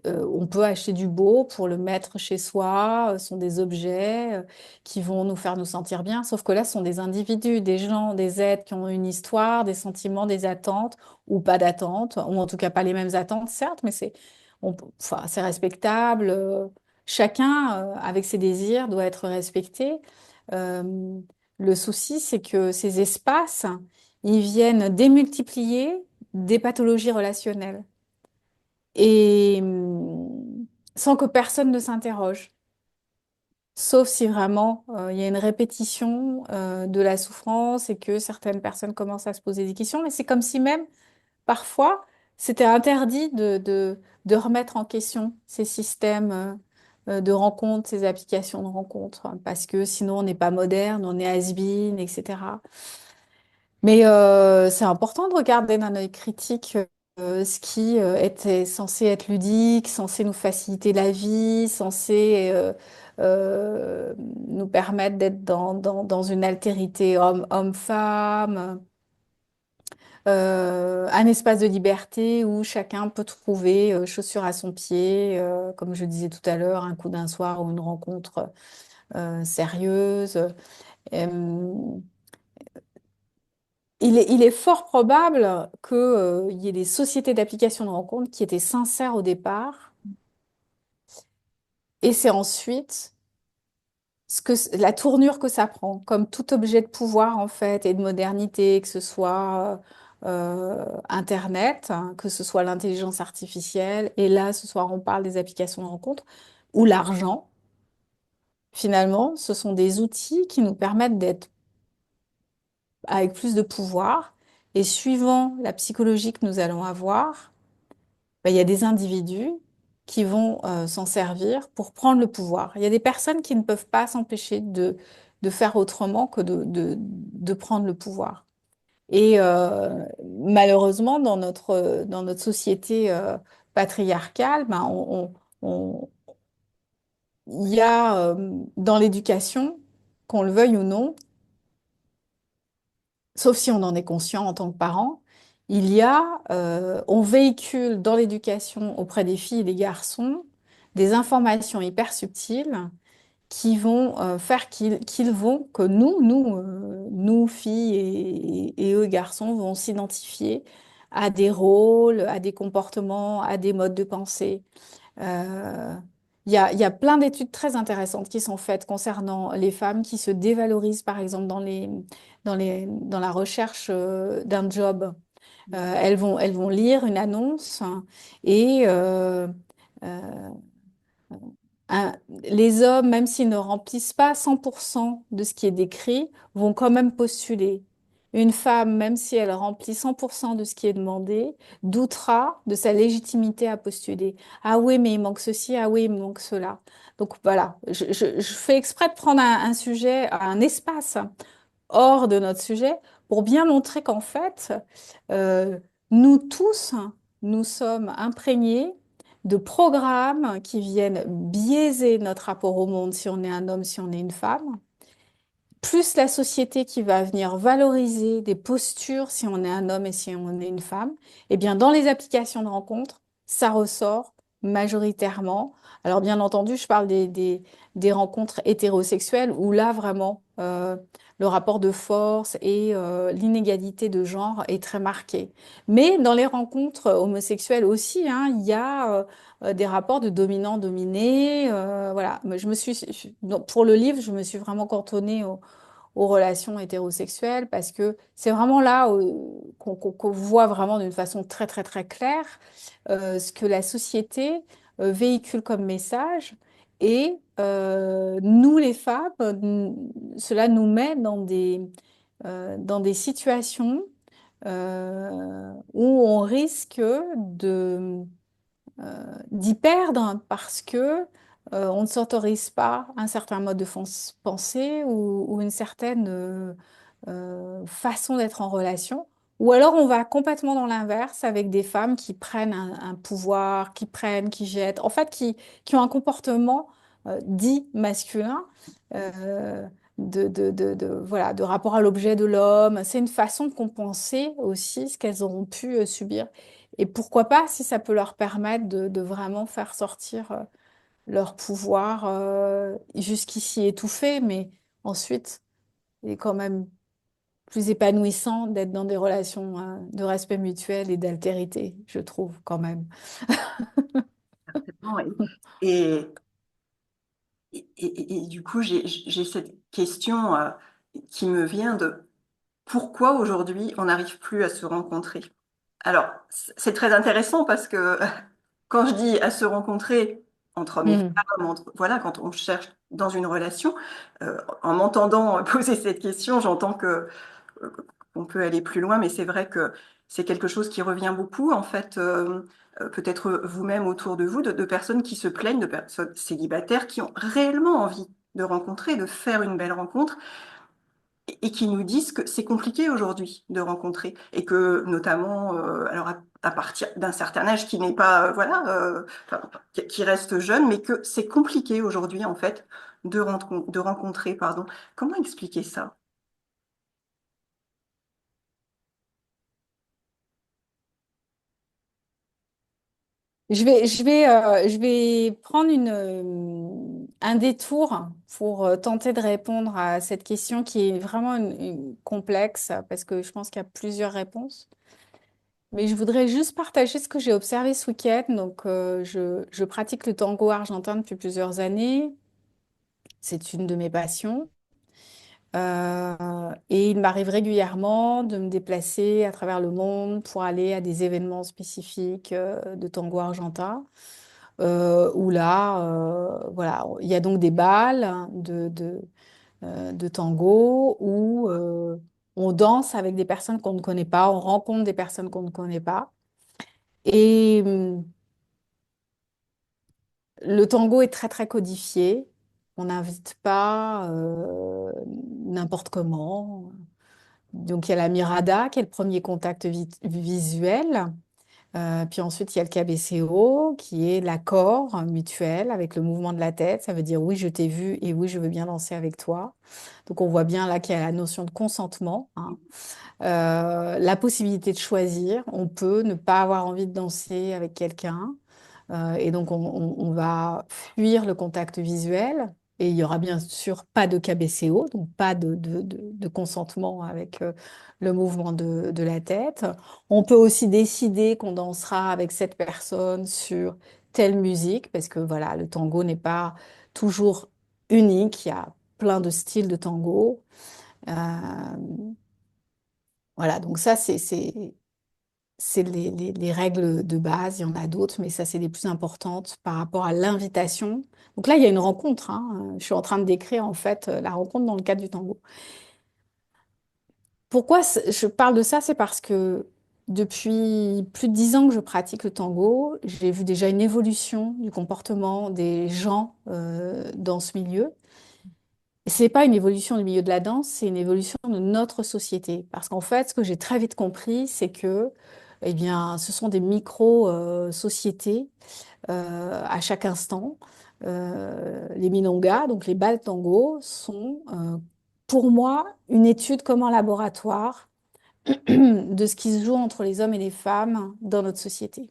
on peut acheter du beau pour le mettre chez soi. Ce sont des objets qui vont nous faire nous sentir bien. Sauf que là, ce sont des individus, des gens, des êtres qui ont une histoire, des sentiments, des attentes, ou pas d'attentes, ou en tout cas pas les mêmes attentes, certes, mais enfin, c'est respectable. Chacun, avec ses désirs, doit être respecté. Euh, le souci, c'est que ces espaces, ils viennent démultiplier des pathologies relationnelles et sans que personne ne s'interroge. Sauf si vraiment il y a une répétition de la souffrance et que certaines personnes commencent à se poser des questions. Mais c'est comme si même parfois c'était interdit de remettre en question ces systèmes de rencontres, ces applications de rencontres, hein, parce que sinon on n'est pas moderne, on est has-been, etc. Mais c'est important de regarder d'un œil critique ce qui était censé être ludique, censé nous faciliter la vie, censé nous permettre d'être dans une altérité homme-femme, un espace de liberté où chacun peut trouver chaussure à son pied, comme je disais tout à l'heure, un coup d'un soir ou une rencontre sérieuse. Euh, il est fort probable qu'il y ait des sociétés d'application de rencontres qui étaient sincères au départ, et c'est ensuite la tournure que ça prend, comme tout objet de pouvoir en fait et de modernité, que ce soit Internet, hein, que ce soit l'intelligence artificielle, et là ce soir on parle des applications de rencontres, ou l'argent. Finalement, ce sont des outils qui nous permettent d'être avec plus de pouvoir, et suivant la psychologie que nous allons avoir, ben, il y a des individus qui vont s'en servir pour prendre le pouvoir. Il y a des personnes qui ne peuvent pas s'empêcher de faire autrement que de prendre le pouvoir. Et malheureusement, dans notre société patriarcale, ben, on- il y a dans l'éducation, qu'on le veuille ou non, sauf si on en est conscient en tant que parent, on véhicule dans l'éducation auprès des filles et des garçons des informations hyper subtiles qui vont faire que nous filles et eux garçons, vont s'identifier à des rôles, à des comportements, à des modes de pensée. Euh, il y a plein d'études très intéressantes qui sont faites concernant les femmes qui se dévalorisent, par exemple, dans la recherche d'un job. Elles vont lire une annonce et euh, les hommes, même s'ils ne remplissent pas 100% de ce qui est décrit, vont quand même postuler. Une femme, même si elle remplit 100% de ce qui est demandé, doutera de sa légitimité à postuler. Ah oui, mais il manque ceci, ah oui, il me manque cela. Donc voilà, je fais exprès de prendre un sujet, un espace hors de notre sujet pour bien montrer qu'en fait, euh, nous tous, nous sommes imprégnés de programmes qui viennent biaiser notre rapport au monde si on est un homme, si on est une femme, plus la société qui va venir valoriser des postures si on est un homme et si on est une femme, eh bien, dans les applications de rencontres, ça ressort majoritairement. Alors, bien entendu, je parle des rencontres hétérosexuelles où là, vraiment, le rapport de force et l'inégalité de genre est très marqué. Mais dans les rencontres homosexuelles aussi, hein, il y a des rapports de dominant-dominé. Voilà. Mais donc, pour le livre, je me suis vraiment cantonnée aux relations hétérosexuelles parce que c'est vraiment là qu'on voit vraiment d'une façon très très très claire ce que la société véhicule comme message et nous les femmes, cela nous met dans des situations où on risque d'y perdre parce que on ne s'autorise pas un certain mode de pensée ou une certaine façon d'être en relation. Ou alors on va complètement dans l'inverse avec des femmes qui prennent un pouvoir, qui prennent, qui jettent, en fait qui ont un comportement dit masculin. euh, voilà, de rapport à l'objet de l'homme. C'est une façon de compenser aussi ce qu'elles auront pu subir. Et pourquoi pas, si ça peut leur permettre de vraiment faire sortir leur pouvoir jusqu'ici étouffé, mais ensuite, il est quand même plus épanouissant d'être dans des relations de respect mutuel et d'altérité, je trouve quand même. Certainement. Et, et du coup, j'ai cette question qui me vient de pourquoi aujourd'hui on n'arrive plus à se rencontrer? Alors, c'est très intéressant parce que quand je dis à se rencontrer entre hommes et Mhm. femmes, voilà, quand on cherche dans une relation, en m'entendant poser cette question, j'entends que qu'on peut aller plus loin, mais c'est vrai que c'est quelque chose qui revient beaucoup, en fait, peut-être vous-même autour de vous, de personnes qui se plaignent, de personnes célibataires qui ont réellement envie de rencontrer, de faire une belle rencontre, et qui nous disent que c'est compliqué aujourd'hui de rencontrer, et que notamment, alors à partir d'un certain âge qui n'est pas, voilà, enfin, qui reste jeune, mais que c'est compliqué aujourd'hui, en fait, de rencontrer, pardon. Comment expliquer ça? Je vais prendre un détour pour tenter de répondre à cette question qui est vraiment complexe parce que je pense qu'il y a plusieurs réponses. Mais je voudrais juste partager ce que j'ai observé ce week-end. Donc, je pratique le tango argentin depuis plusieurs années. C'est une de mes passions. Et il m'arrive régulièrement de me déplacer à travers le monde pour aller à des événements spécifiques de tango argentin. Où là, voilà, il y a donc des balles de tango où on danse avec des personnes qu'on ne connaît pas, on rencontre des personnes qu'on ne connaît pas. Et le tango est très très codifié. On n'invite pas n'importe comment. Donc il y a la mirada qui est le premier contact visuel. Puis ensuite, il y a le KBCO, qui est l'accord mutuel avec le mouvement de la tête. Ça veut dire oui, je t'ai vu et oui, je veux bien danser avec toi. Donc on voit bien là qu'il y a la notion de consentement, hein. La possibilité de choisir. On peut ne pas avoir envie de danser avec quelqu'un. Et donc on va fuir le contact visuel. Et il y aura bien sûr pas de KBCO, donc pas de consentement avec le mouvement de la tête. On peut aussi décider qu'on dansera avec cette personne sur telle musique, parce que voilà, le tango n'est pas toujours unique, il y a plein de styles de tango. Euh, voilà, donc ça, c'est les règles de base. Il y en a d'autres, mais ça, c'est les plus importantes par rapport à l'invitation. Donc là, il y a une rencontre, hein. Je suis en train de décrire, en fait, la rencontre dans le cadre du tango. Pourquoi je parle de ça? C'est parce que depuis plus de 10 ans que je pratique le tango, j'ai vu déjà une évolution du comportement des gens dans ce milieu. Et c'est pas une évolution du milieu de la danse, c'est une évolution de notre société. Parce qu'en fait, ce que j'ai très vite compris, c'est que, eh bien, ce sont des micro-sociétés à chaque instant. Les milongas, donc les bals tango, sont pour moi une étude comme en laboratoire de ce qui se joue entre les hommes et les femmes dans notre société.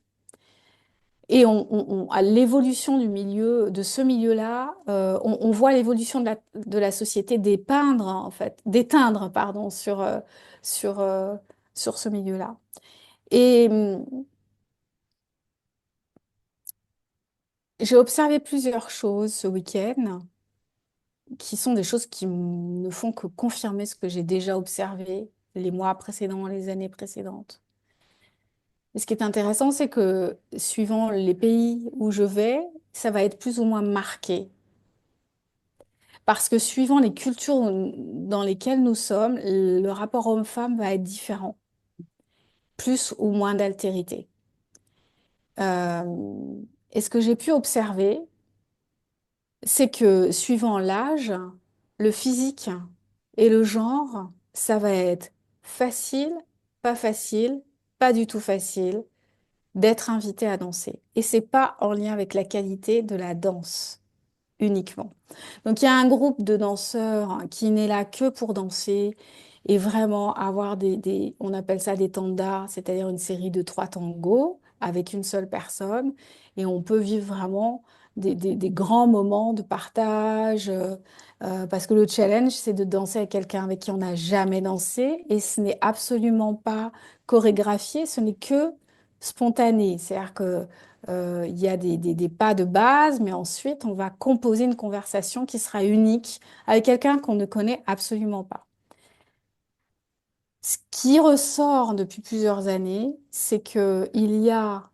Et à l'évolution du milieu, de ce milieu-là, on voit l'évolution de la société dépeindre, en fait, d'éteindre, pardon, sur, euh, sur ce milieu-là. Et j'ai observé plusieurs choses ce week-end qui sont des choses qui ne font que confirmer ce que j'ai déjà observé les mois précédents, les années précédentes. Et ce qui est intéressant, c'est que suivant les pays où je vais, ça va être plus ou moins marqué. Parce que suivant les cultures dans lesquelles nous sommes, le rapport homme-femme va être différent, plus ou moins d'altérité. Et ce que j'ai pu observer, c'est que suivant l'âge, le physique et le genre, ça va être facile, pas du tout facile d'être invité à danser. Et c'est pas en lien avec la qualité de la danse uniquement. Donc il y a un groupe de danseurs qui n'est là que pour danser et vraiment avoir on appelle ça des tandas, c'est-à-dire une série de 3 tangos avec une seule personne. Et on peut vivre vraiment des grands moments de partage, parce que le challenge, c'est de danser avec quelqu'un avec qui on n'a jamais dansé et ce n'est absolument pas chorégraphié, ce n'est que spontané. C'est-à-dire que il y a des pas de base, mais ensuite, on va composer une conversation qui sera unique avec quelqu'un qu'on ne connaît absolument pas. Ce qui ressort depuis plusieurs années, c'est que il y a,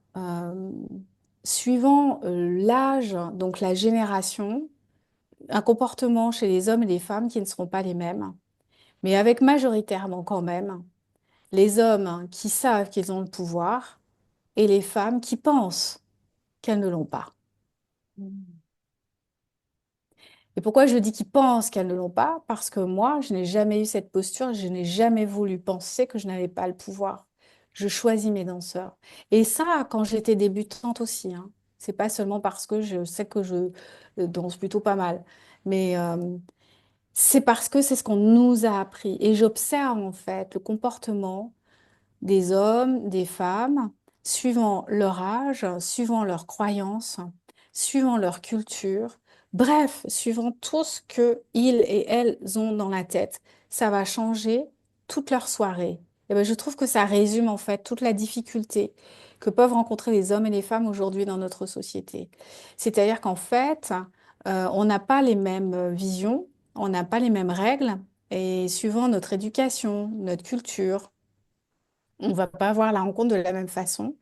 suivant l'âge, donc la génération, un comportement chez les hommes et les femmes qui ne seront pas les mêmes, mais avec majoritairement quand même les hommes qui savent qu'ils ont le pouvoir et les femmes qui pensent qu'elles ne l'ont pas. Et pourquoi je dis qu'ils pensent qu'elles ne l'ont pas? Parce que moi, je n'ai jamais eu cette posture, je n'ai jamais voulu penser que je n'avais pas le pouvoir. Je choisis mes danseurs. Et ça, quand j'étais débutante aussi, hein. C'est pas seulement parce que je sais que je danse plutôt pas mal, mais c'est parce que c'est ce qu'on nous a appris. Et j'observe en fait le comportement des hommes, des femmes, suivant leur âge, suivant leurs croyances, suivant leur culture, bref, suivant tout ce que ils et elles ont dans la tête. Ça va changer toute leur soirée. Et ben, je trouve que ça résume en fait toute la difficulté que peuvent rencontrer les hommes et les femmes aujourd'hui dans notre société. C'est-à-dire qu'en fait, on n'a pas les mêmes visions, on n'a pas les mêmes règles, et suivant notre éducation, notre culture, on va pas voir la rencontre de la même façon.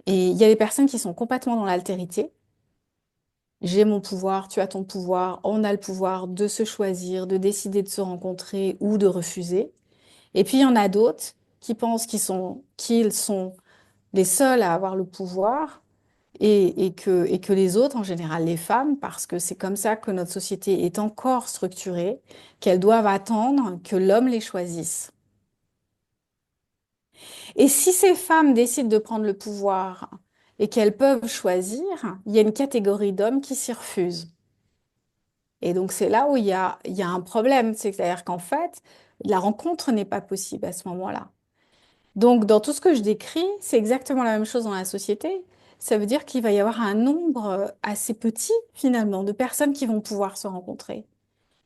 Et il y a des personnes qui sont complètement dans l'altérité. J'ai mon pouvoir, tu as ton pouvoir, on a le pouvoir de se choisir, de décider de se rencontrer ou de refuser. Et puis il y en a d'autres qui pensent qu'ils sont les seuls à avoir le pouvoir et que les autres, en général les femmes, parce que c'est comme ça que notre société est encore structurée, qu'elles doivent attendre que l'homme les choisisse. Et si ces femmes décident de prendre le pouvoir et qu'elles peuvent choisir, il y a une catégorie d'hommes qui s'y refusent. Et donc c'est là où il y a un problème, c'est-à-dire qu'en fait, la rencontre n'est pas possible à ce moment-là. Donc dans tout ce que je décris, c'est exactement la même chose dans la société. Ça veut dire qu'il va y avoir un nombre assez petit finalement de personnes qui vont pouvoir se rencontrer,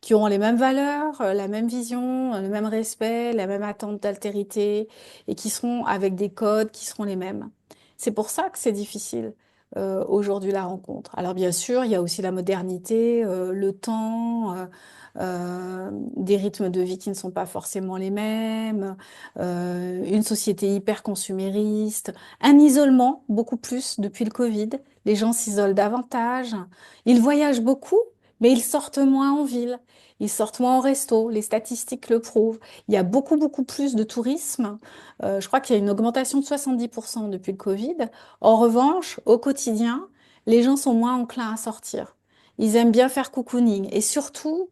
qui auront les mêmes valeurs, la même vision, le même respect, la même attente d'altérité, et qui seront avec des codes qui seront les mêmes. C'est pour ça que c'est difficile. aujourd'hui la rencontre. Alors bien sûr, il y a aussi la modernité, le temps, des rythmes de vie qui ne sont pas forcément les mêmes, une société hyper consumériste, un isolement beaucoup plus depuis le Covid. Les gens s'isolent davantage, ils voyagent beaucoup, mais ils sortent moins en ville. Ils sortent moins au resto, les statistiques le prouvent. Il y a beaucoup, beaucoup plus de tourisme. Je crois qu'il y a une augmentation de 70% depuis le Covid. En revanche, au quotidien, les gens sont moins enclins à sortir. Ils aiment bien faire cocooning. Et surtout,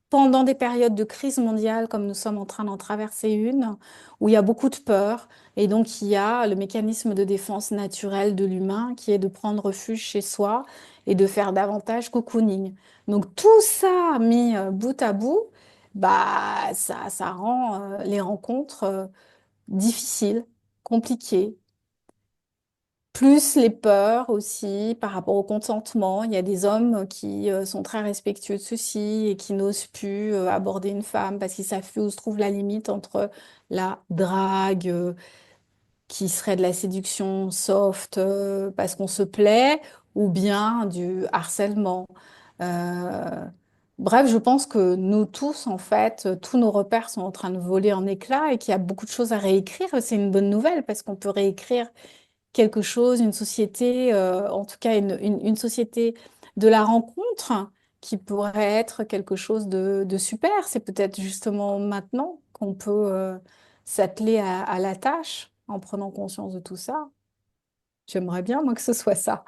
pendant des périodes de crise mondiale, comme nous sommes en train d'en traverser une, où il y a beaucoup de peur, et donc il y a le mécanisme de défense naturel de l'humain qui est de prendre refuge chez soi et de faire davantage cocooning. Donc tout ça mis bout à bout, bah ça rend les rencontres difficiles, compliquées. Plus les peurs aussi par rapport au consentement. Il y a des hommes qui sont très respectueux de ceci et qui n'osent plus aborder une femme parce qu'ils savent plus où se trouve la limite entre la drague, qui serait de la séduction soft parce qu'on se plaît, ou bien du harcèlement. Euh, Bref, je pense que nous tous, en fait, tous nos repères sont en train de voler en éclats et qu'il y a beaucoup de choses à réécrire. C'est une bonne nouvelle parce qu'on peut réécrire quelque chose, une société, en tout cas une société de la rencontre qui pourrait être quelque chose de super. C'est peut-être justement maintenant qu'on peut s'atteler à la tâche en prenant conscience de tout ça. J'aimerais bien, moi, que ce soit ça.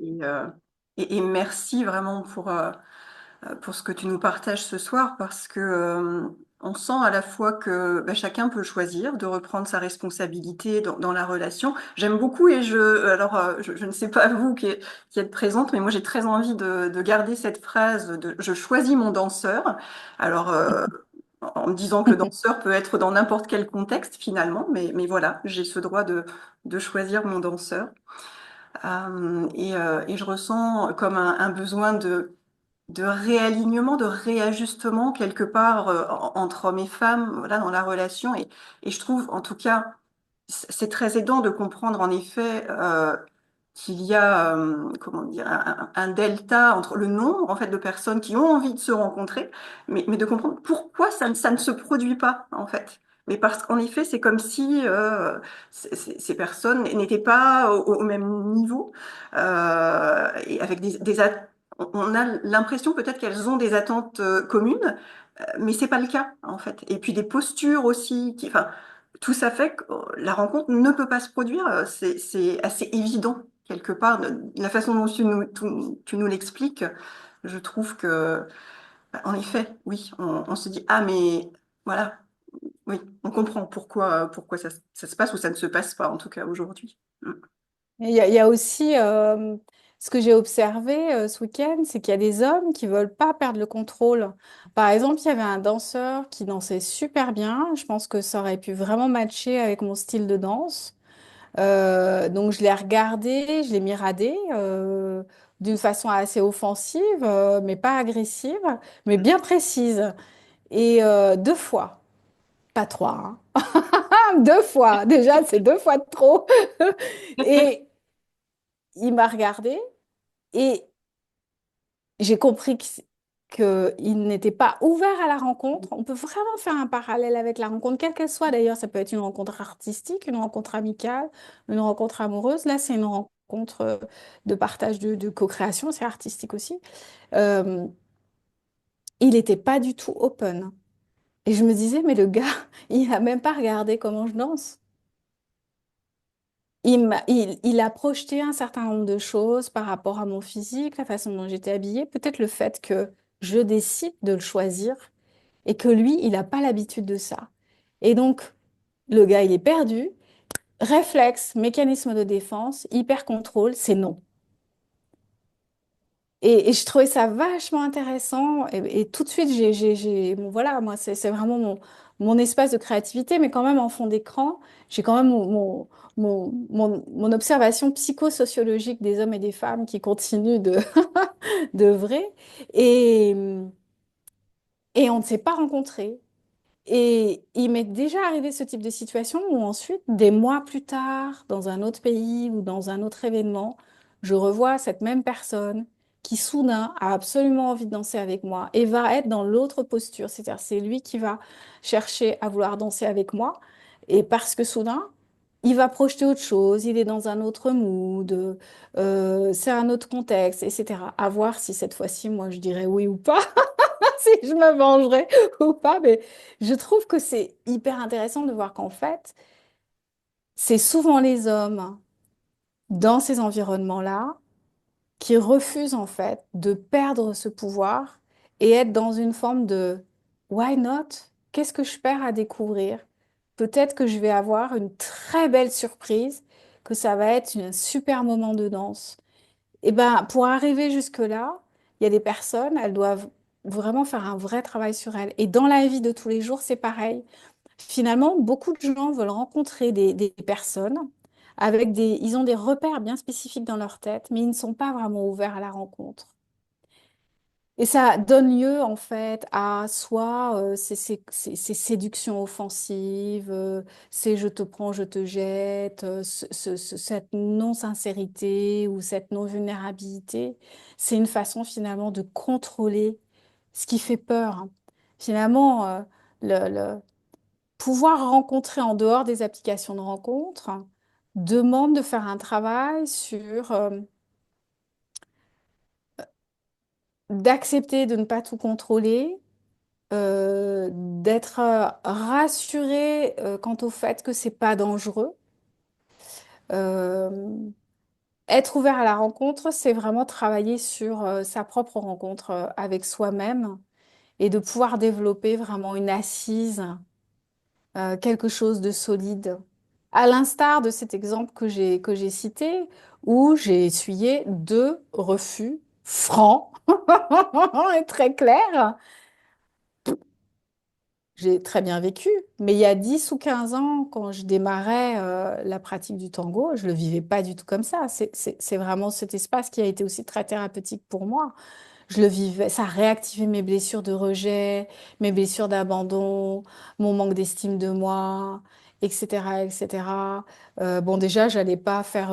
Et, euh, et merci vraiment pour ce que tu nous partages ce soir, parce que on sent à la fois que bah, chacun peut choisir de reprendre sa responsabilité dans la relation. J'aime beaucoup et je ne sais pas vous qui êtes présente, mais moi j'ai très envie de garder cette phrase de je choisis mon danseur. Alors en me disant que le danseur peut être dans n'importe quel contexte finalement, mais voilà, j'ai ce droit de choisir mon danseur. Et je ressens comme un besoin de réalignement, de réajustement quelque part entre hommes et femmes, voilà, dans la relation. Et je trouve, en tout cas, c'est très aidant de comprendre en effet qu'il y a, comment dire, un delta entre le nombre en fait de personnes qui ont envie de se rencontrer, mais de comprendre pourquoi ça ne se produit pas en fait. Mais parce qu'en effet, c'est comme si ces personnes n'étaient pas au même niveau et avec on a l'impression peut-être qu'elles ont des attentes communes, mais c'est pas le cas en fait. Et puis des postures aussi, enfin, tout ça fait que la rencontre ne peut pas se produire. C'est assez évident quelque part. La façon dont tu nous l'expliques, je trouve que, bah, en effet, oui, on se dit, ah mais voilà, oui, on comprend pourquoi ça se passe ou ça ne se passe pas en tout cas aujourd'hui. Mm. Et il y a aussi ce que j'ai observé ce week-end, c'est qu'il y a des hommes qui veulent pas perdre le contrôle. Par exemple, il y avait un danseur qui dansait super bien. Je pense que ça aurait pu vraiment matcher avec mon style de danse. Donc je l'ai regardé, je l'ai miradé d'une façon assez offensive, mais pas agressive, mais bien précise. Et deux fois, pas trois, hein. Deux fois. Déjà, c'est deux fois de trop. Et il m'a regardé. Et j'ai compris qu'il n'était pas ouvert à la rencontre. On peut vraiment faire un parallèle avec la rencontre, quelle qu'elle soit d'ailleurs. Ça peut être une rencontre artistique, une rencontre amicale, une rencontre amoureuse. Là, c'est une rencontre de partage de co-création, c'est artistique aussi. Euh, il n'était pas du tout open. Et je me disais, mais le gars, il n'a même pas regardé comment je danse. Il a projeté un certain nombre de choses par rapport à mon physique, la façon dont j'étais habillée, peut-être le fait que je décide de le choisir et que lui, il n'a pas l'habitude de ça. Et donc, le gars, il est perdu. Réflexe, mécanisme de défense, hyper contrôle, c'est non. Et je trouvais ça vachement intéressant. Et tout de suite, bon, voilà, moi, c'est vraiment mon espace de créativité, mais quand même en fond d'écran, j'ai quand même mon observation psychosociologique des hommes et des femmes qui continue de vrai. Et, et on ne s'est pas rencontrés. Et il m'est déjà arrivé ce type de situation où ensuite, des mois plus tard, dans un autre pays ou dans un autre événement, je revois cette même personne qui soudain a absolument envie de danser avec moi et va être dans l'autre posture. C'est-à-dire, c'est lui qui va chercher à vouloir danser avec moi. Et parce que soudain, il va projeter autre chose, il est dans un autre mood, c'est un autre contexte, etc. À voir si cette fois-ci, moi, je dirais oui ou pas. Si je me vengerai ou pas, mais je trouve que c'est hyper intéressant de voir qu'en fait, c'est souvent les hommes dans ces environnements-là qui refusent en fait de perdre ce pouvoir et être dans une forme de why not? Qu'est-ce que je perds à découvrir? Peut-être que je vais avoir une très belle surprise, que ça va être un super moment de danse. Et ben, pour arriver jusque-là, il y a des personnes, elles doivent vraiment faire un vrai travail sur elles. Et dans la vie de tous les jours, c'est pareil. Finalement, beaucoup de gens veulent rencontrer des personnes avec ils ont des repères bien spécifiques dans leur tête, mais ils ne sont pas vraiment ouverts à la rencontre. Et ça donne lieu, en fait, à soit ces séductions offensives, ces je te prends, je te jette, cette non-sincérité ou cette non-vulnérabilité. C'est une façon, finalement, de contrôler ce qui fait peur, hein. Finalement, le pouvoir rencontrer en dehors des applications de rencontre demande de faire un travail sur d'accepter de ne pas tout contrôler, d'être rassuré quant au fait que c'est pas dangereux. Euh, Être ouvert à la rencontre, c'est vraiment travailler sur sa propre rencontre avec soi-même et de pouvoir développer vraiment une assise, quelque chose de solide. À l'instar de cet exemple que j'ai cité, où j'ai essuyé deux refus francs et très clairs. J'ai très bien vécu, mais il y a 10 ou 15 ans, quand je démarrais la pratique du tango, je le vivais pas du tout comme ça. C'est vraiment cet espace qui a été aussi très thérapeutique pour moi. Je le vivais, ça a réactivé mes blessures de rejet, mes blessures d'abandon, mon manque d'estime de moi, etc., etc. Bon, déjà, j'allais pas faire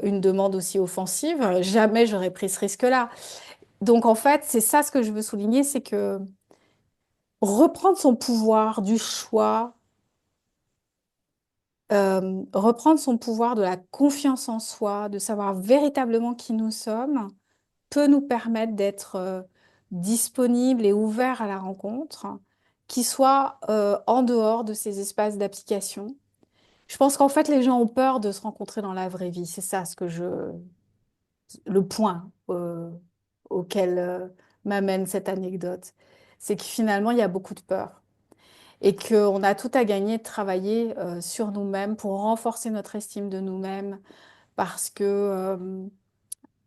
une demande aussi offensive. Jamais j'aurais pris ce risque-là. Donc, en fait, c'est ça ce que je veux souligner, c'est que reprendre son pouvoir du choix, reprendre son pouvoir de la confiance en soi, de savoir véritablement qui nous sommes, peut nous permettre d'être disponibles et ouverts à la rencontre, qui soit en dehors de ces espaces d'application. Je pense qu'en fait, les gens ont peur de se rencontrer dans la vraie vie. C'est ça le point auquel m'amène cette anecdote. C'est que finalement, il y a beaucoup de peur et qu'on a tout à gagner de travailler sur nous-mêmes pour renforcer notre estime de nous-mêmes parce que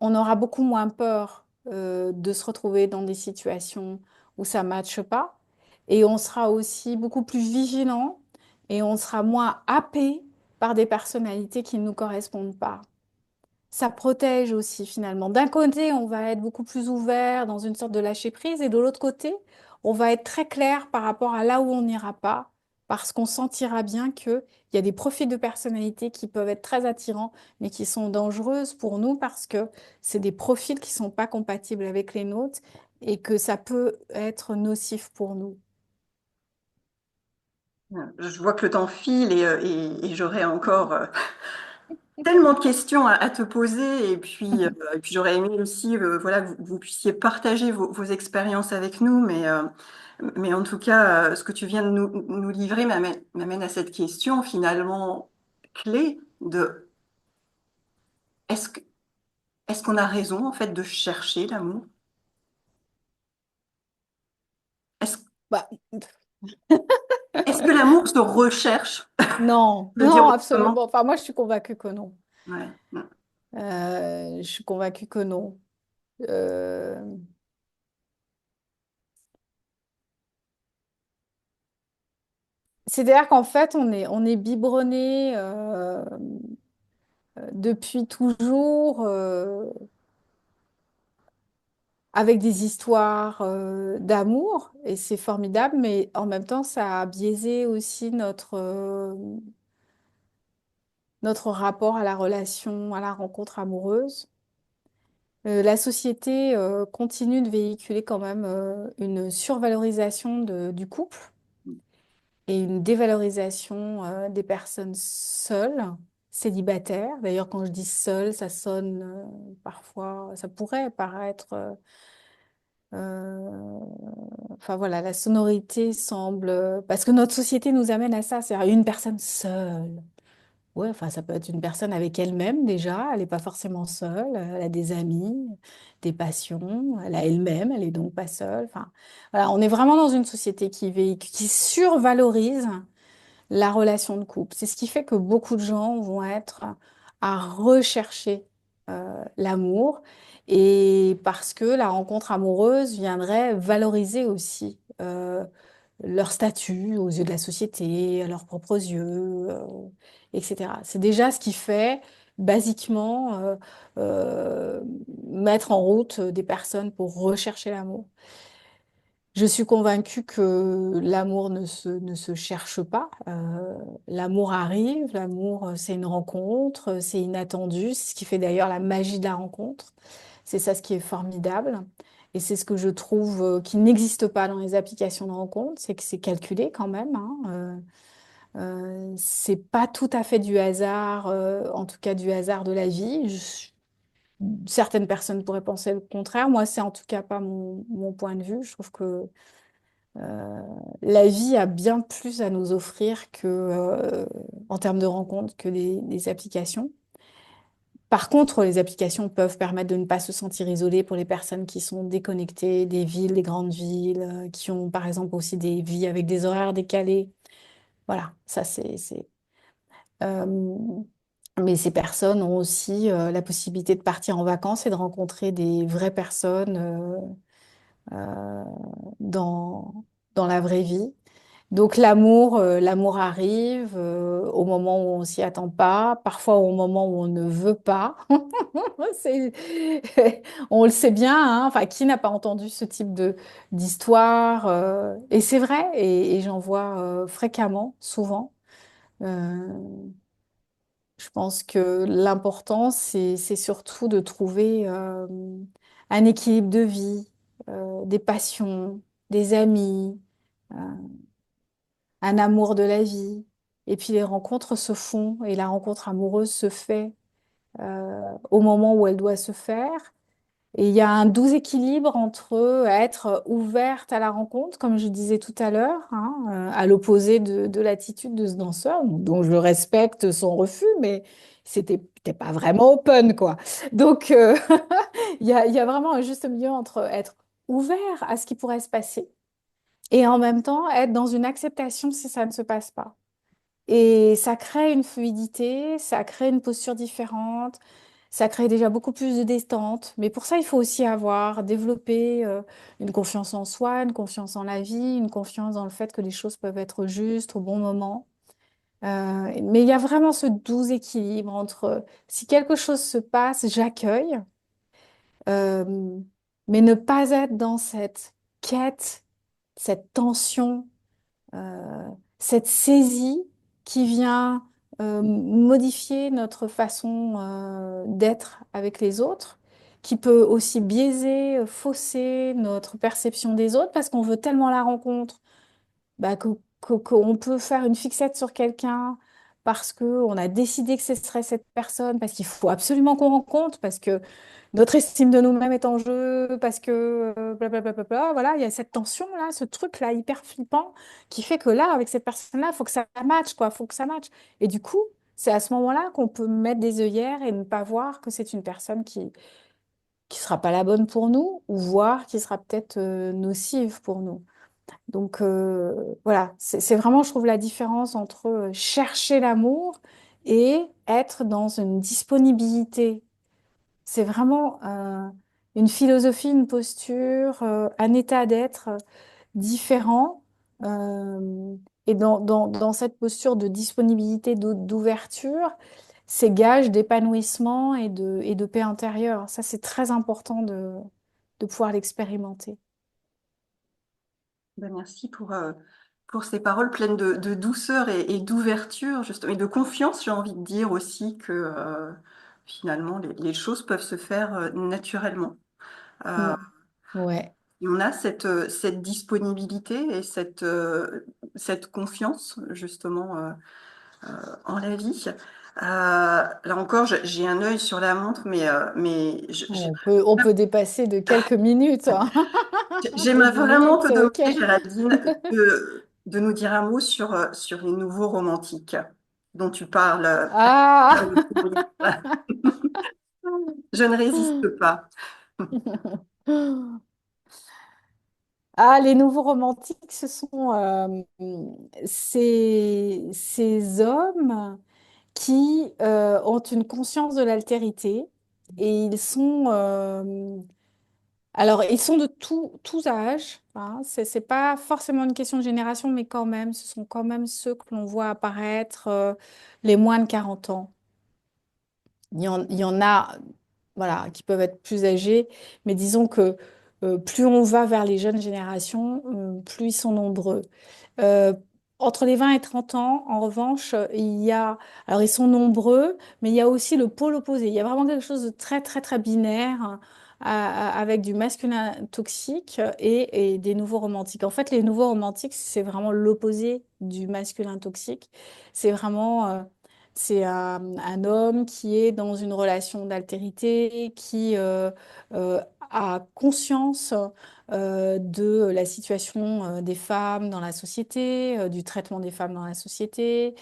on aura beaucoup moins peur de se retrouver dans des situations où ça ne matche pas et on sera aussi beaucoup plus vigilant et on sera moins happé par des personnalités qui ne nous correspondent pas. Ça protège aussi finalement. D'un côté, on va être beaucoup plus ouvert dans une sorte de lâcher prise et de l'autre côté, on va être très clair par rapport à là où on n'ira pas parce qu'on sentira bien qu'il y a des profils de personnalité qui peuvent être très attirants mais qui sont dangereuses pour nous parce que c'est des profils qui sont pas compatibles avec les nôtres et que ça peut être nocif pour nous. Je vois que le temps file et j'aurais encore tellement de questions à te poser et puis j'aurais aimé aussi voilà, que vous puissiez partager vos expériences avec nous, mais en tout cas, ce que tu viens de nous livrer m'amène à cette question finalement clé de est-ce que, est-ce qu'on a raison en fait de chercher l'amour? Est-ce, Bah, est-ce que l'amour se recherche? non, Je veux dire non, autrement. absolument. Enfin, moi, je suis convaincue que non. Ouais. Je suis convaincue que non. Euh, C'est-à-dire qu'en fait, on est biberonné depuis toujours avec des histoires d'amour, et c'est formidable, mais en même temps, ça a biaisé aussi notre rapport à la relation, à la rencontre amoureuse. La société continue de véhiculer quand même une survalorisation du couple et une dévalorisation des personnes seules, célibataires. D'ailleurs, quand je dis seule, ça sonne parfois, ça pourrait paraître euh, enfin voilà, la sonorité semble. Parce que notre société nous amène à ça, c'est-à-dire une personne seule. Ouais, enfin, ça peut être une personne avec elle-même déjà, elle n'est pas forcément seule, elle a des amis, des passions, elle a elle-même, elle est donc pas seule. Enfin, voilà, on est vraiment dans une société qui survalorise la relation de couple. C'est ce qui fait que beaucoup de gens vont être à rechercher l'amour et parce que la rencontre amoureuse viendrait valoriser aussi leur statut aux yeux de la société, à leurs propres yeux, etc. C'est déjà ce qui fait basiquement euh, mettre en route des personnes pour rechercher l'amour. Je suis convaincue que l'amour ne se cherche pas. L'amour arrive, l'amour, c'est une rencontre, c'est inattendu. C'est ce qui fait d'ailleurs la magie de la rencontre. C'est ça ce qui est formidable. Et c'est ce que je trouve qui n'existe pas dans les applications de rencontre, c'est que c'est calculé quand même, hein. C'est pas tout à fait du hasard, en tout cas du hasard de la vie. Certaines personnes pourraient penser le contraire. Moi, c'est en tout cas pas mon point de vue. Je trouve que euh, la vie a bien plus à nous offrir en termes de rencontres que les applications. Par contre, les applications peuvent permettre de ne pas se sentir isolé pour les personnes qui sont déconnectées des villes, des grandes villes, qui ont par exemple aussi des vies avec des horaires décalés. Voilà, ça euh, mais ces personnes ont aussi la possibilité de partir en vacances et de rencontrer des vraies personnes euh, dans, dans la vraie vie. Donc l'amour arrive au moment où on s'y attend pas, parfois au moment où on ne veut pas. C'est- On le sait bien, hein. Enfin, qui n'a pas entendu ce type de d'histoire et c'est vrai, et j'en vois fréquemment, souvent. Euh, je pense que l'important, c'est surtout de trouver un équilibre de vie, des passions, des amis. euh, un amour de la vie. Et puis les rencontres se font et la rencontre amoureuse se fait au moment où elle doit se faire. Et il y a un doux équilibre entre être ouverte à la rencontre, comme je disais tout à l'heure, hein, à l'opposé de l'attitude de ce danseur, dont je respecte son refus, mais c'était pas vraiment open, quoi. Donc, il y a vraiment un juste milieu entre être ouvert à ce qui pourrait se passer et en même temps être dans une acceptation si ça ne se passe pas. Et ça crée une fluidité, ça crée une posture différente, ça crée déjà beaucoup plus de détente. Mais pour ça, il faut aussi développer une confiance en soi, une confiance en la vie, une confiance dans le fait que les choses peuvent être justes au bon moment. Mais il y a vraiment ce doux équilibre entre si quelque chose se passe, j'accueille, euh, mais ne pas être dans cette quête, cette tension euh, cette saisie qui vient modifier notre façon d'être avec les autres, qui peut aussi biaiser, fausser notre perception des autres parce qu'on veut tellement la rencontre bah, qu'on peut faire une fixette sur quelqu'un parce qu'on a décidé que ce serait cette personne, parce qu'il faut absolument qu'on rencontre, parce que notre estime de nous-mêmes est en jeu, parce que blablabla, voilà, il y a cette tension-là, ce truc-là hyper flippant qui fait que là, avec cette personne-là, il faut que ça matche, quoi, faut que ça matche. Et du coup, c'est à ce moment-là qu'on peut mettre des œillères et ne pas voir que c'est une personne qui sera pas la bonne pour nous, ou voir qui sera peut-être nocive pour nous. Donc voilà, c'est vraiment, je trouve, la différence entre chercher l'amour et être dans une disponibilité. C'est vraiment une philosophie, une posture, un état d'être différent. euh, et dans cette posture de disponibilité, d'ouverture, c'est gage d'épanouissement et de paix intérieure. Ça, c'est très important de de pouvoir l'expérimenter. Ben, merci pour ces paroles pleines de douceur et d'ouverture, justement, et de confiance, j'ai envie de dire aussi que finalement, les choses peuvent se faire naturellement. Euh, Mm. Ouais. et on a cette disponibilité et cette confiance, justement, en la vie. Là encore, j'ai un œil sur la montre, mais On peut dépasser de quelques minutes, hein. De j'aimerais 10 minutes, vraiment te c'est demander, OK. Géraldine, de nous dire un mot sur les nouveaux romantiques dont tu parles Ah! dans ton livre. Je ne résiste pas. Ah, les nouveaux romantiques, ce sont ces hommes qui ont une conscience de l'altérité et ils sont, alors, ils sont de tous âges, hein. C'est pas forcément une question de génération, mais quand même, ce sont quand même ceux que l'on voit apparaître les moins de 40 ans. Il y en a, voilà, qui peuvent être plus âgés, mais disons que plus on va vers les jeunes générations, plus ils sont nombreux. Euh, Entre les 20 et 30 ans, en revanche, alors ils sont nombreux, mais il y a aussi le pôle opposé. Il y a vraiment quelque chose de très, très, très binaire, avec du masculin toxique et des nouveaux romantiques. En fait, les nouveaux romantiques, c'est vraiment l'opposé du masculin toxique. C'est vraiment, c'est un homme qui est dans une relation d'altérité, qui a conscience de la situation des femmes dans la société, du traitement des femmes dans la société,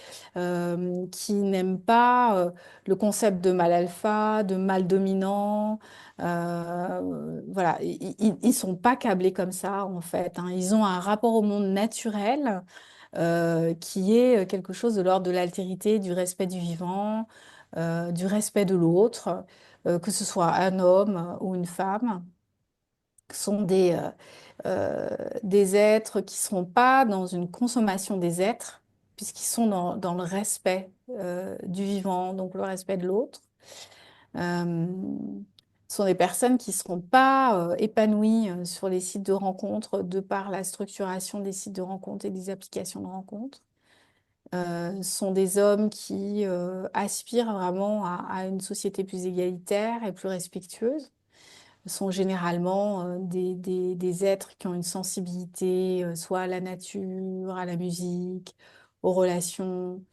qui n'aiment pas le concept de mâle alpha, de mâle dominant. Voilà, ils sont pas câblés comme ça en fait, hein. Ils ont un rapport au monde naturel qui est quelque chose de l'ordre de l'altérité, du respect du vivant, du respect de l'autre, que ce soit un homme ou une femme, sont des êtres qui ne sont pas dans une consommation des êtres, puisqu'ils sont dans le respect du vivant, donc le respect de l'autre. Euh, Ce sont des personnes qui ne seront pas épanouies sur les sites de rencontres de par la structuration des sites de rencontres et des applications de rencontres. Sont des hommes qui aspirent vraiment à une société plus égalitaire et plus respectueuse. Sont généralement des êtres qui ont une sensibilité soit à la nature, à la musique, aux relations,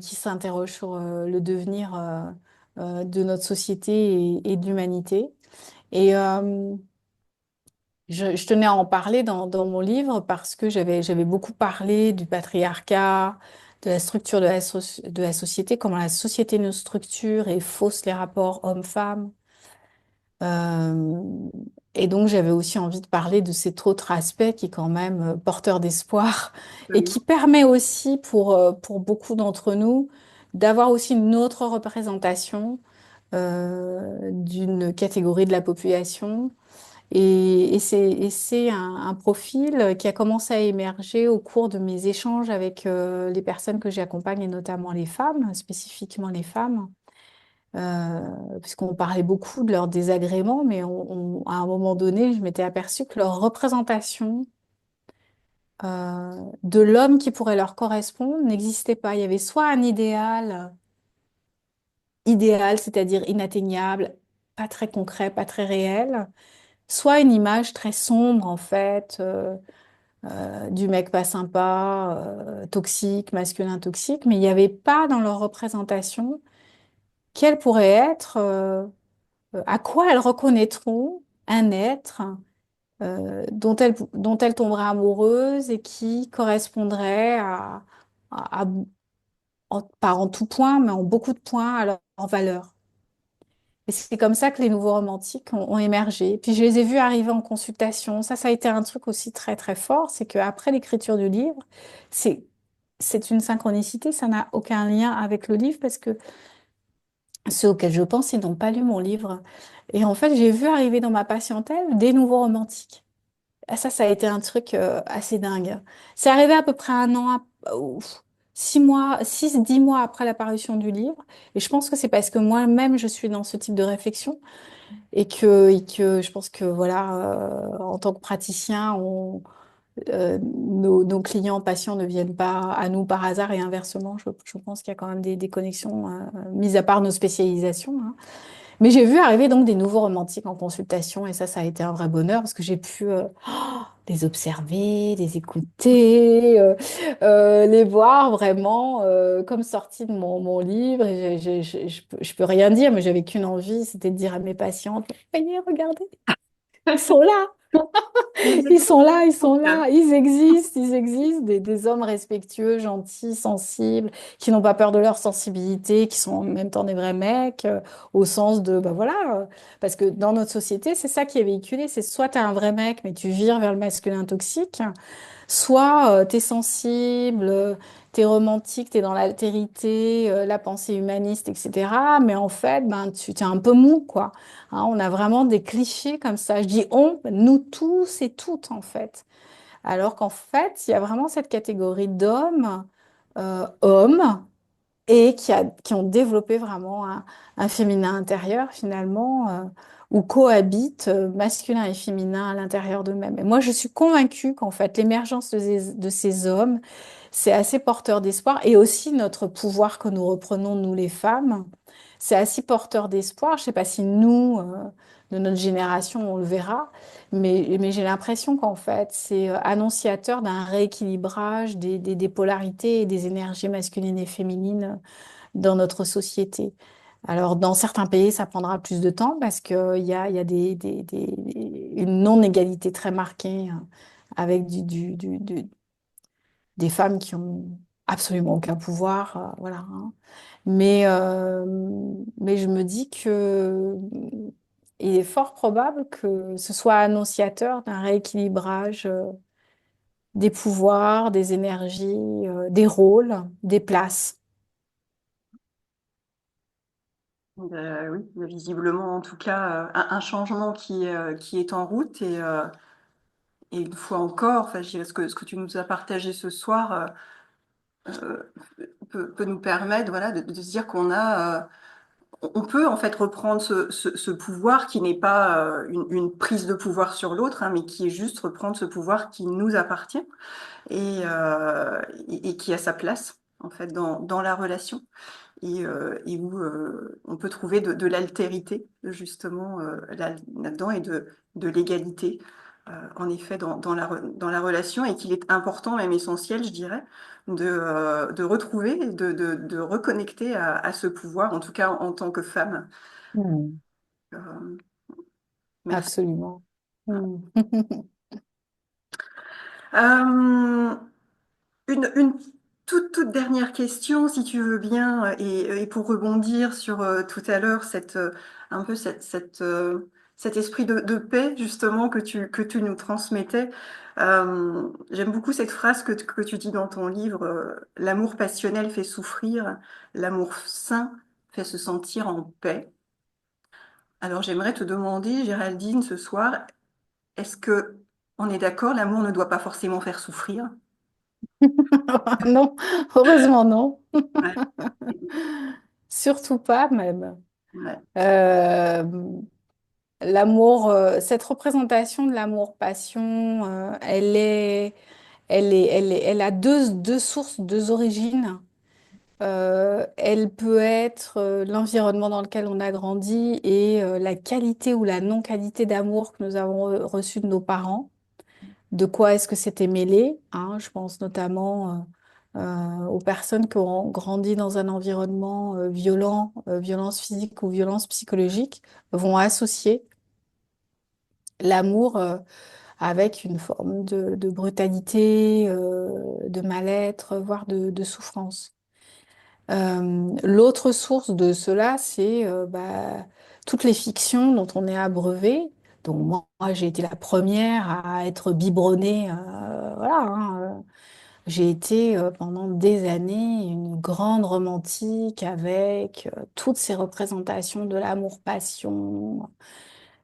qui s'interrogent sur le devenir de notre société et de l'humanité. Et je tenais à en parler dans mon livre parce que j'avais beaucoup parlé du patriarcat, de la structure de la société, comment la société nous structure et fausse les rapports hommes-femmes. Euh, et donc, j'avais aussi envie de parler de cet autre aspect qui est quand même porteur d'espoir et qui permet aussi pour beaucoup d'entre nous d'avoir aussi une autre représentation d'une catégorie de la population. Et c'est un profil qui a commencé à émerger au cours de mes échanges avec les personnes que j'accompagne, et notamment les femmes, spécifiquement les femmes puisqu'on parlait beaucoup de leurs désagréments, mais à un moment donné, je m'étais aperçue que leur représentation de l'homme qui pourrait leur correspondre n'existait pas. Il y avait soit un idéal, c'est-à-dire inatteignable, pas très concret, pas très réel, soit une image très sombre, en fait, du mec pas sympa, toxique, masculin toxique, mais il n'y avait pas dans leur représentation quel pourrait être à quoi elles reconnaîtront un être dont elles tomberaient amoureuses et qui correspondrait pas en tout point, mais en beaucoup de points à leur valeur. Et c'est comme ça que les nouveaux romantiques ont émergé. Puis je les ai vus arriver en consultation. Ça a été un truc aussi très très fort, c'est qu'après l'écriture du livre, c'est c'est une synchronicité, ça n'a aucun lien avec le livre parce que ceux auxquels je pense, ils n'ont pas lu mon livre. Et en fait, j'ai vu arriver dans ma patientèle des nouveaux romantiques. Ah, ça a été un truc assez dingue. C'est arrivé à peu près un an, ouf. 6 mois, 10 mois après l'apparition du livre. Et je pense que c'est parce que moi-même, je suis dans ce type de réflexion et que je pense que, voilà, en tant que praticien, nos clients, patients ne viennent pas à nous par hasard et inversement. Je pense qu'il y a quand même des connexions, mis à part nos spécialisations, hein. Mais j'ai vu arriver donc des nouveaux romantiques en consultation et ça a été un vrai bonheur parce que j'ai pu les observer, les écouter, les voir vraiment comme sortis de mon livre. Et je peux rien dire, mais j'avais qu'une envie, c'était de dire à mes patientes, voyez, regardez, ils sont là. Ils Ils sont là, ils sont existent. là, ils existent, des hommes respectueux, gentils, sensibles, qui n'ont pas peur de leur sensibilité, qui sont en même temps des vrais mecs, au sens de, bah voilà, parce que dans notre société, c'est ça qui est véhiculé, c'est soit t'es un vrai mec, mais tu vires vers le masculin toxique, soit t'es sensible, t'es romantique, t'es dans l'altérité, la pensée humaniste, etc. Mais en fait, ben, tu t'es un peu mou, quoi. Hein, on a vraiment des clichés comme ça. Je dis on, nous tous et toutes, en fait. Alors qu'en fait, il y a vraiment cette catégorie d'hommes, hommes, et qui ont développé vraiment un féminin intérieur, finalement, où cohabitent masculin et féminin à l'intérieur d'eux-mêmes. Et moi, je suis convaincue qu'en fait, l'émergence de ces hommes, c'est assez porteur d'espoir, et aussi notre pouvoir que nous reprenons, nous les femmes, c'est assez porteur d'espoir. Je ne sais pas si nous, de notre génération, on le verra, mais j'ai l'impression qu'en fait, c'est annonciateur d'un rééquilibrage des polarités et des énergies masculines et féminines dans notre société. Alors, dans certains pays, ça prendra plus de temps parce qu'il y a une non-égalité très marquée avec des femmes qui ont absolument aucun pouvoir, voilà, hein. Mais je me dis que il est fort probable que ce soit annonciateur d'un rééquilibrage des pouvoirs, des énergies, des rôles, des places. Oui, il y a visiblement en tout cas un changement qui est en route et une fois encore, enfin, je dirais ce que tu nous as partagé ce soir euh, peut nous permettre voilà, de se dire qu'on a, on peut en fait reprendre ce pouvoir qui n'est pas une prise de pouvoir sur l'autre, hein, mais qui est juste reprendre ce pouvoir qui nous appartient et qui a sa place en fait dans la relation. Et où on peut trouver de l'altérité justement là-dedans et de l'égalité en effet dans la relation et qu'il est important, même essentiel, je dirais, de retrouver, de reconnecter à ce pouvoir, en tout cas en tant que femme. Hmm. Euh, merci. Absolument. Hmm. Euh, une toute dernière question, si tu veux bien, et pour rebondir sur tout à l'heure, un peu cet esprit de paix, justement, que tu nous transmettais. J'aime beaucoup cette phrase que tu dis dans ton livre, l'amour passionnel fait souffrir, l'amour sain fait se sentir en paix. Alors j'aimerais te demander, Géraldine, ce soir, est-ce que on est d'accord, l'amour ne doit pas forcément faire souffrir? Non, heureusement non. Ouais. Surtout pas même. Ouais. Euh, L'amour, cette représentation de l'amour-passion, elle a deux sources, deux origines. Elle peut être l'environnement dans lequel on a grandi et la qualité ou la non-qualité d'amour que nous avons reçu de nos parents. De quoi est-ce que c'était mêlé, hein? Je pense notamment aux personnes qui ont grandi dans un environnement violent, violence physique ou violence psychologique, vont associer l'amour avec une forme de brutalité, de mal-être, voire de souffrance. L'autre source de cela, c'est toutes les fictions dont on est abreuvé. Donc moi, j'ai été la première à être biberonnée, voilà, hein, j'ai été pendant des années une grande romantique avec toutes ces représentations de l'amour-passion.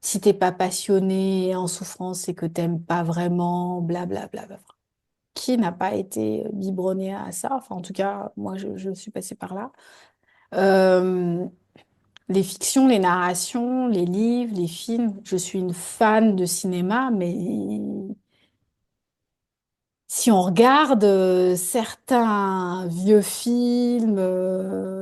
Si t'es pas passionné et en souffrance, c'est que t'aimes pas vraiment, blablabla. Qui n'a pas été biberonné à ça? Enfin, en tout cas, moi, je suis passée par là. Euh, les fictions, les narrations, les livres, les films. Je suis une fan de cinéma, mais si on regarde certains vieux films,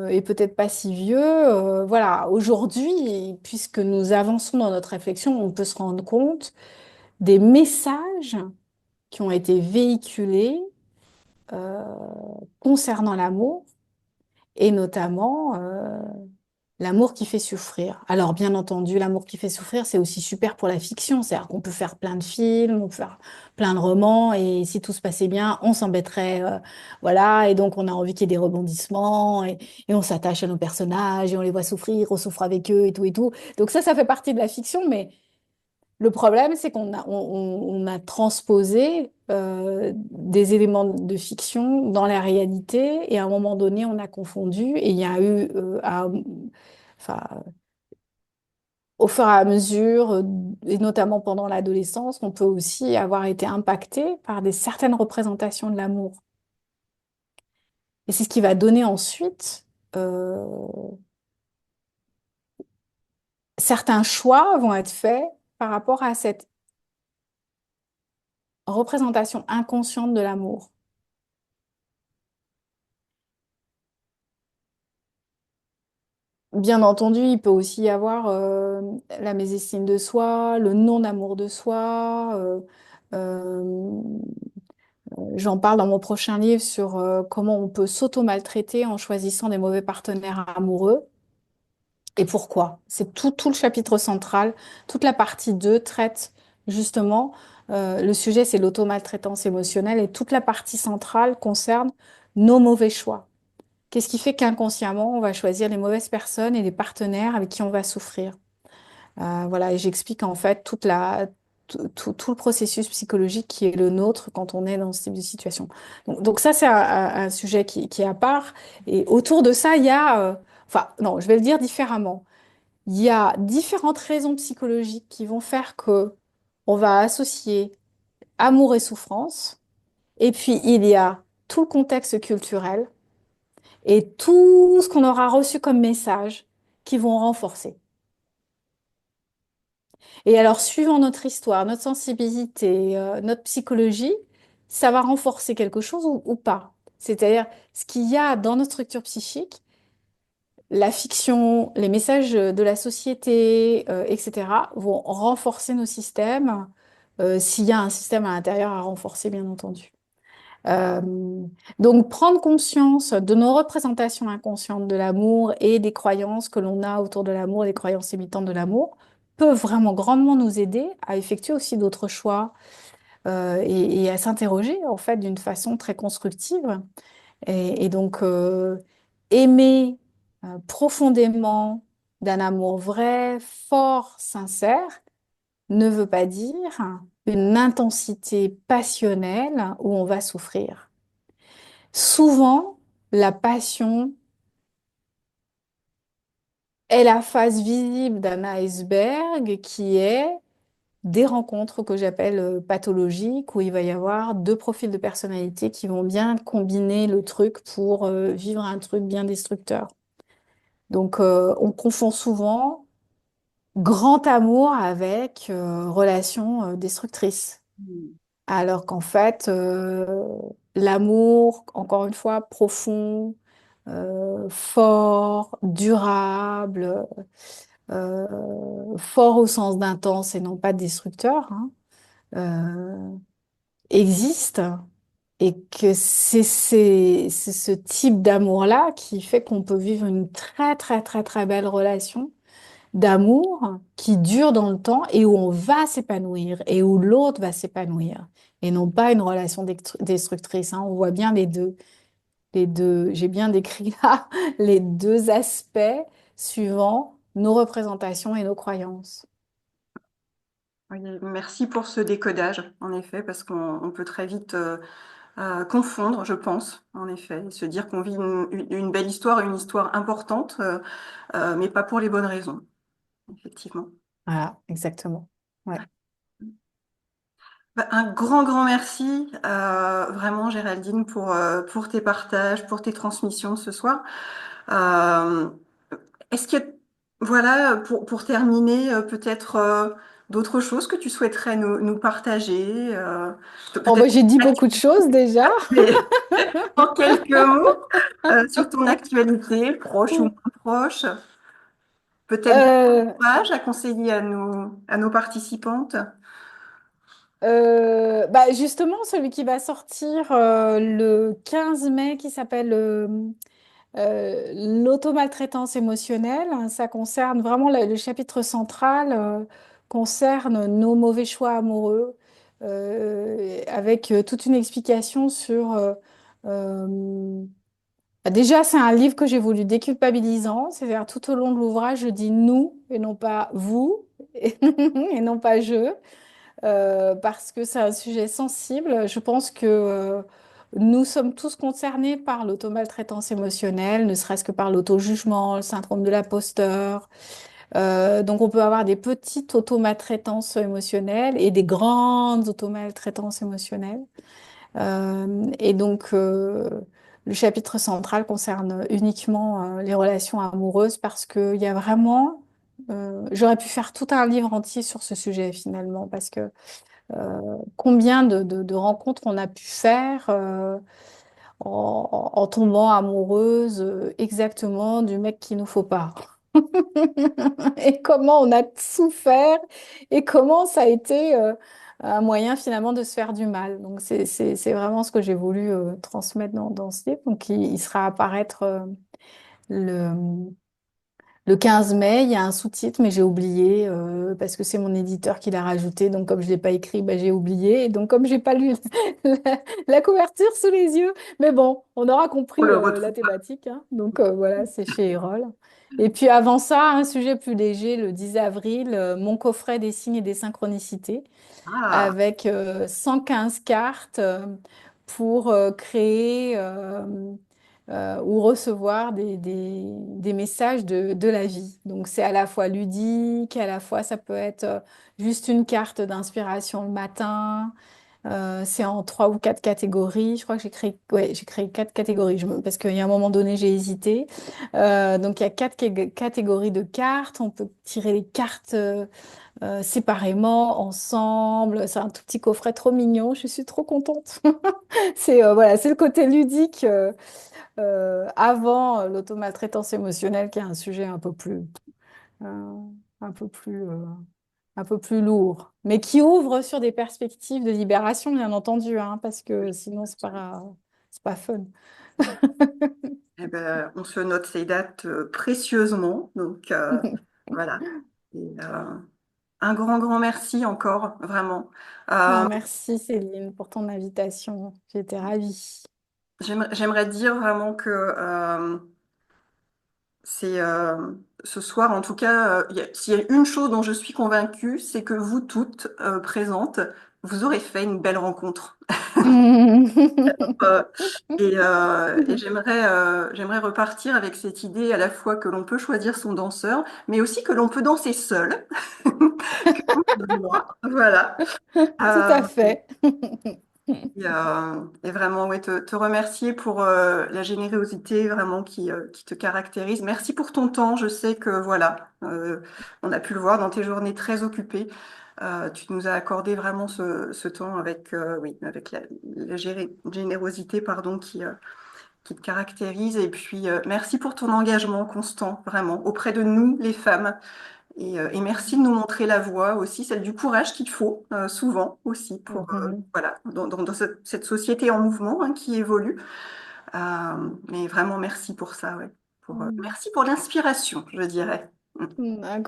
et peut-être pas si vieux, voilà, aujourd'hui, puisque nous avançons dans notre réflexion, on peut se rendre compte des messages qui ont été véhiculés euh, concernant l'amour, et notamment l'amour qui fait souffrir. Alors, bien entendu, l'amour qui fait souffrir, c'est aussi super pour la fiction. C'est-à-dire qu'on peut faire plein de films, on peut faire plein de romans, et si tout se passait bien, on s'embêterait. Voilà, et donc on a envie qu'il y ait des rebondissements, et on s'attache à nos personnages, et on les voit souffrir, on souffre avec eux, et tout, et tout. Donc ça fait partie de la fiction, mais le problème, c'est qu'on a transposé des éléments de fiction dans la réalité, et à un moment donné, on a confondu, et il y a eu, enfin, au fur et à mesure, et notamment pendant l'adolescence, on peut aussi avoir été impacté par des certaines représentations de l'amour. Et c'est ce qui va donner ensuite, euh, certains choix vont être faits par rapport à cette représentation inconsciente de l'amour. Bien entendu, il peut aussi y avoir la mésestime de soi, le non-amour de soi. Euh, J'en parle dans mon prochain livre sur comment on peut s'auto-maltraiter en choisissant des mauvais partenaires amoureux et pourquoi. C'est tout le chapitre central. Toute la partie 2 traite justement, le sujet, c'est l'auto-maltraitance émotionnelle, et toute la partie centrale concerne nos mauvais choix. Qu'est-ce qui fait qu'inconsciemment, on va choisir les mauvaises personnes et les partenaires avec qui on va souffrir? Voilà, et j'explique en fait tout le processus psychologique qui est le nôtre quand on est dans ce type de situation. Donc ça, c'est un sujet qui est à part. Et autour de ça, il y a, enfin, non, je vais le dire différemment. Il y a différentes raisons psychologiques qui vont faire que on va associer amour et souffrance. Et puis, il y a tout le contexte culturel et tout ce qu'on aura reçu comme message qui vont renforcer. Et alors, suivant notre histoire, notre sensibilité, notre psychologie, ça va renforcer quelque chose ou pas. C'est-à-dire, ce qu'il y a dans notre structure psychique, la fiction, les messages de la société, etc., vont renforcer nos systèmes, s'il y a un système à l'intérieur à renforcer, bien entendu. Euh, donc, prendre conscience de nos représentations inconscientes de l'amour et des croyances que l'on a autour de l'amour, des croyances imitantes de l'amour, peut vraiment grandement nous aider à effectuer aussi d'autres choix, et à s'interroger en fait d'une façon très constructive. Et donc, aimer profondément d'un amour vrai, fort, sincère, ne veut pas dire une intensité passionnelle où on va souffrir. Souvent, la passion est la face visible d'un iceberg qui est des rencontres que j'appelle pathologiques, où il va y avoir deux profils de personnalité qui vont bien combiner le truc pour vivre un truc bien destructeur. Donc, on confond souvent grand amour avec relation destructrice. Mm. Alors qu'en fait, l'amour, encore une fois, profond, fort, durable, fort au sens d'intense et non pas destructeur, hein, existe, et que c'est ce type d'amour-là qui fait qu'on peut vivre une très très très très belle relation d'amour qui dure dans le temps et où on va s'épanouir et où l'autre va s'épanouir, et non pas une relation destructrice, hein. On voit bien les deux, j'ai bien décrit là les deux aspects suivant nos représentations et nos croyances. Oui, merci pour ce décodage, en effet, parce qu'on peut très vite confondre, je pense, en effet, et se dire qu'on vit une belle histoire, une histoire importante, mais pas pour les bonnes raisons, effectivement. Voilà, exactement. Ouais. Bah, un grand, grand merci, vraiment, Géraldine, pour tes partages, pour tes transmissions ce soir. Euh, Est-ce qu'il y a, voilà, pour terminer, peut-être d'autres choses que tu souhaiterais nous partager, Oh, bah, peut-être j'ai dit beaucoup de choses déjà. mais en quelques mots, sur ton actualité, proche ou moins proche, peut-être des Euh, ouvrages à conseiller à nos participantes. bah justement, celui qui va sortir le 15 mai, qui s'appelle l'automaltraitance émotionnelle. Ça concerne vraiment le chapitre central, concerne nos mauvais choix amoureux, avec toute une explication sur... déjà, c'est un livre que j'ai voulu déculpabilisant, c'est-à-dire tout au long de l'ouvrage, je dis nous et non pas vous, et non pas je, parce que c'est un sujet sensible. Je pense que nous sommes tous concernés par l'automaltraitance émotionnelle, ne serait-ce que par l'auto-jugement, le syndrome de l'imposteur. Donc, on peut avoir des petites automaltraitances émotionnelles et des grandes automaltraitances émotionnelles. Et donc, le chapitre central concerne uniquement les relations amoureuses parce qu'il y a vraiment... j'aurais pu faire tout un livre entier sur ce sujet finalement, parce que combien de rencontres on a pu faire en tombant amoureuse exactement du mec qu'il nous faut pas. Et comment on a souffert et comment ça a été un moyen finalement de se faire du mal. Donc c'est vraiment ce que j'ai voulu transmettre dans ce livre. Donc il sera à apparaître le, le 15 mai. Il y a un sous-titre, mais j'ai oublié parce que c'est mon éditeur qui l'a rajouté. Donc, comme je ne l'ai pas écrit, bah, j'ai oublié. Et donc, comme j'ai pas lu la couverture sous les yeux, mais bon, on aura On compris le la retrouve. thématique, hein. Donc, voilà, c'est chez Erol. Et puis, avant ça, un sujet plus léger, le 10 avril, mon coffret des signes et des synchronicités, Ah, avec 115 cartes pour créer ou recevoir des messages de la vie. Donc c'est à la fois ludique, à la fois ça peut être juste une carte d'inspiration le matin. C'est en trois ou quatre catégories. Je crois que j'ai créé quatre catégories parce qu'il y a un moment donné, j'ai hésité. Donc, il y a catégories de cartes. On peut tirer les cartes séparément, ensemble. C'est un tout petit coffret trop mignon. Je suis trop contente. C'est voilà, c'est le côté ludique avant l'automaltraitance émotionnelle, qui est un sujet euh, un peu plus, euh, un peu plus lourd, mais qui ouvre sur des perspectives de libération, bien entendu, hein, parce que sinon, c'est pas fun. eh ben, on se note ces dates précieusement. Donc, voilà. Et, un grand, grand merci encore, vraiment. Ben, Euh, merci Céline pour ton invitation. J'étais ravie. j'aimerais dire vraiment que c'est ce soir, en tout cas, s'il y a une chose dont je suis convaincue, c'est que vous toutes présentes, vous aurez fait une belle rencontre. Euh, et j'aimerais repartir avec cette idée à la fois que l'on peut choisir son danseur, mais aussi que l'on peut danser seul, que l'on a le droit. Voilà. Tout Euh, à fait. et vraiment, ouais, te remercier pour la générosité vraiment qui te caractérise. Merci pour ton temps. Je sais que voilà, on a pu le voir dans tes journées très occupées. Tu nous as accordé vraiment ce temps avec, oui, avec générosité, pardon, qui te caractérise. Et puis, merci pour ton engagement constant, vraiment, auprès de nous, les femmes. Et merci de nous montrer la voie aussi, celle du courage qu'il faut souvent aussi pour voilà dans cette société en mouvement hein, qui évolue. Mais vraiment merci pour ça, ouais. Merci pour l'inspiration, je dirais. Un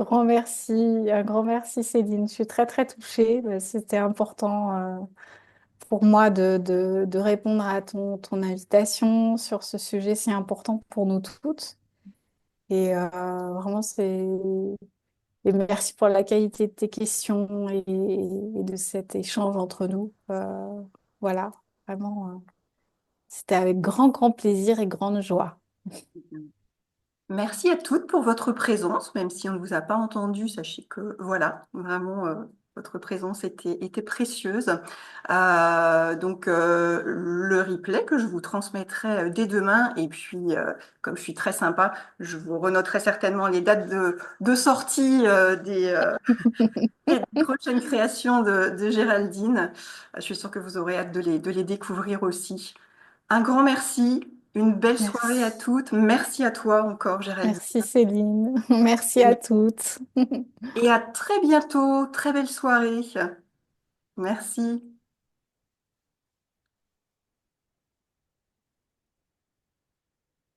grand merci Céline. Je suis très très touchée. C'était important pour moi de répondre à ton invitation sur ce sujet si important pour nous toutes. Et vraiment, et merci pour la qualité de tes questions et de cet échange entre nous. Voilà, vraiment, c'était avec grand, grand plaisir et grande joie. Merci à toutes pour votre présence, même si on ne vous a pas entendu, sachez que voilà, vraiment. Votre présence était précieuse. Donc, le replay que je vous transmettrai dès demain. Et puis, comme je suis très sympa, je vous renoterai certainement les dates de sortie des prochaines créations de Géraldine. Je suis sûre que vous aurez hâte de les découvrir aussi. Un grand merci, une belle soirée à Merci. toutes. Merci à toi encore, Géraldine. Merci Céline. Merci à toutes. Et à très bientôt. Très belle soirée. Merci.